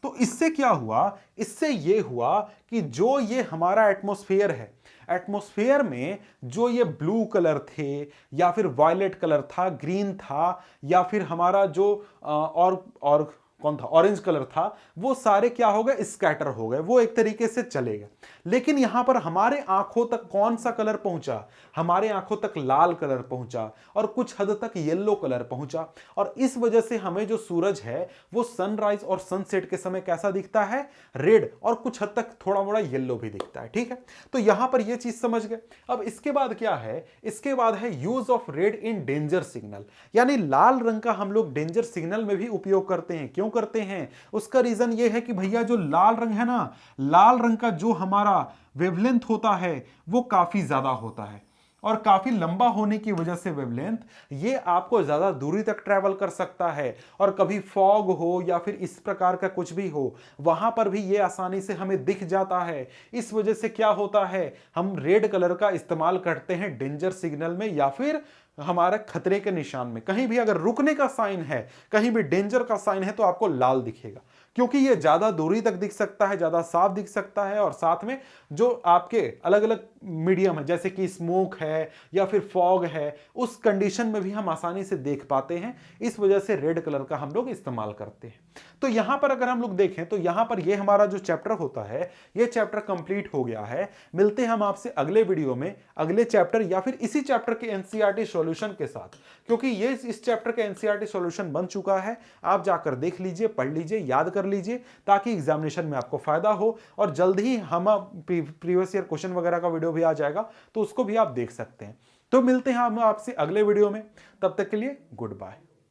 तो इससे क्या हुआ? इससे यह हुआ कि जो ये हमारा एटमॉस्फेयर है, एटमॉस्फेयर में जो ये ब्लू कलर थे या फिर वायलेट कलर था, ग्रीन था या फिर हमारा जो और कौन था? ऑरेंज कलर था, वो सारे क्या हो गए? स्कैटर हो गए, वो एक तरीके से चले गए। लेकिन यहां पर हमारे आंखों तक कौन सा कलर पहुंचा? हमारे आंखों तक लाल कलर पहुंचा और कुछ हद तक येलो कलर पहुंचा। और इस वजह से हमें जो सूरज है वो सनराइज और सनसेट के समय कैसा दिखता है? रेड, और कुछ हद तक थोड़ा मोड़ा येलो भी दिखता है। ठीक है, तो यहां पर यह चीज समझ गए। अब इसके बाद क्या है? इसके बाद है use of red in danger signal, यानी लाल रंग का हम लोग डेंजर सिग्नल में भी उपयोग करते हैं। क्यों करते हैं? उसका रीजन यह है कि भैया जो लाल रंग है ना, लाल रंग का जो हमारा वेवलेंथ होता है वो काफी ज्यादा होता है। और काफी लंबा होने की वजह से वेवलेंथ ये आपको ज्यादा दूरी तक ट्रैवल कर सकता है। और कभी फॉग हो या फिर इस प्रकार का कुछ भी हो, वहां पर भी ये आसानी से हमें दिख जाता है। इस वजह से क्या होता है, हम रेड कलर का इस्तेमाल करते हैं डेंजर सिग्नल में या फिर हमारे खतरे के निशान में। कहीं भी अगर रुकने का साइन है, कहीं भी डेंजर का साइन है, तो आपको लाल दिखेगा, क्योंकि ये ज्यादा दूरी तक दिख सकता है, ज्यादा साफ दिख सकता है। और साथ में जो आपके अलग अलग मीडियम है, जैसे कि स्मोक है या फिर फॉग है, उस कंडीशन में भी हम आसानी से देख पाते हैं। इस वजह से रेड कलर का हम लोग इस्तेमाल करते हैं। तो यहां पर अगर हम लोग देखें तो यहां पर ये हमारा जो चैप्टर होता है, ये चैप्टर कंप्लीट हो गया है। मिलते हैं हम आपसे अगले वीडियो में अगले चैप्टर या फिर इसी चैप्टर के एनसीईआरटी सॉल्यूशन के साथ, क्योंकि ये इस चैप्टर का एनसीईआरटी सॉल्यूशन बन चुका है। आप जाकर देख लीजिए, पढ़ लीजिए, याद कर लीजिए, ताकि एग्जामिनेशन में आपको फायदा हो। और जल्द ही हम प्रीवियस ईयर क्वेश्चन वगैरह का वीडियो भी आ जाएगा, तो उसको भी आप देख सकते हैं। तो मिलते हैं हम आपसे अगले वीडियो में, तब तक के लिए गुड बाय।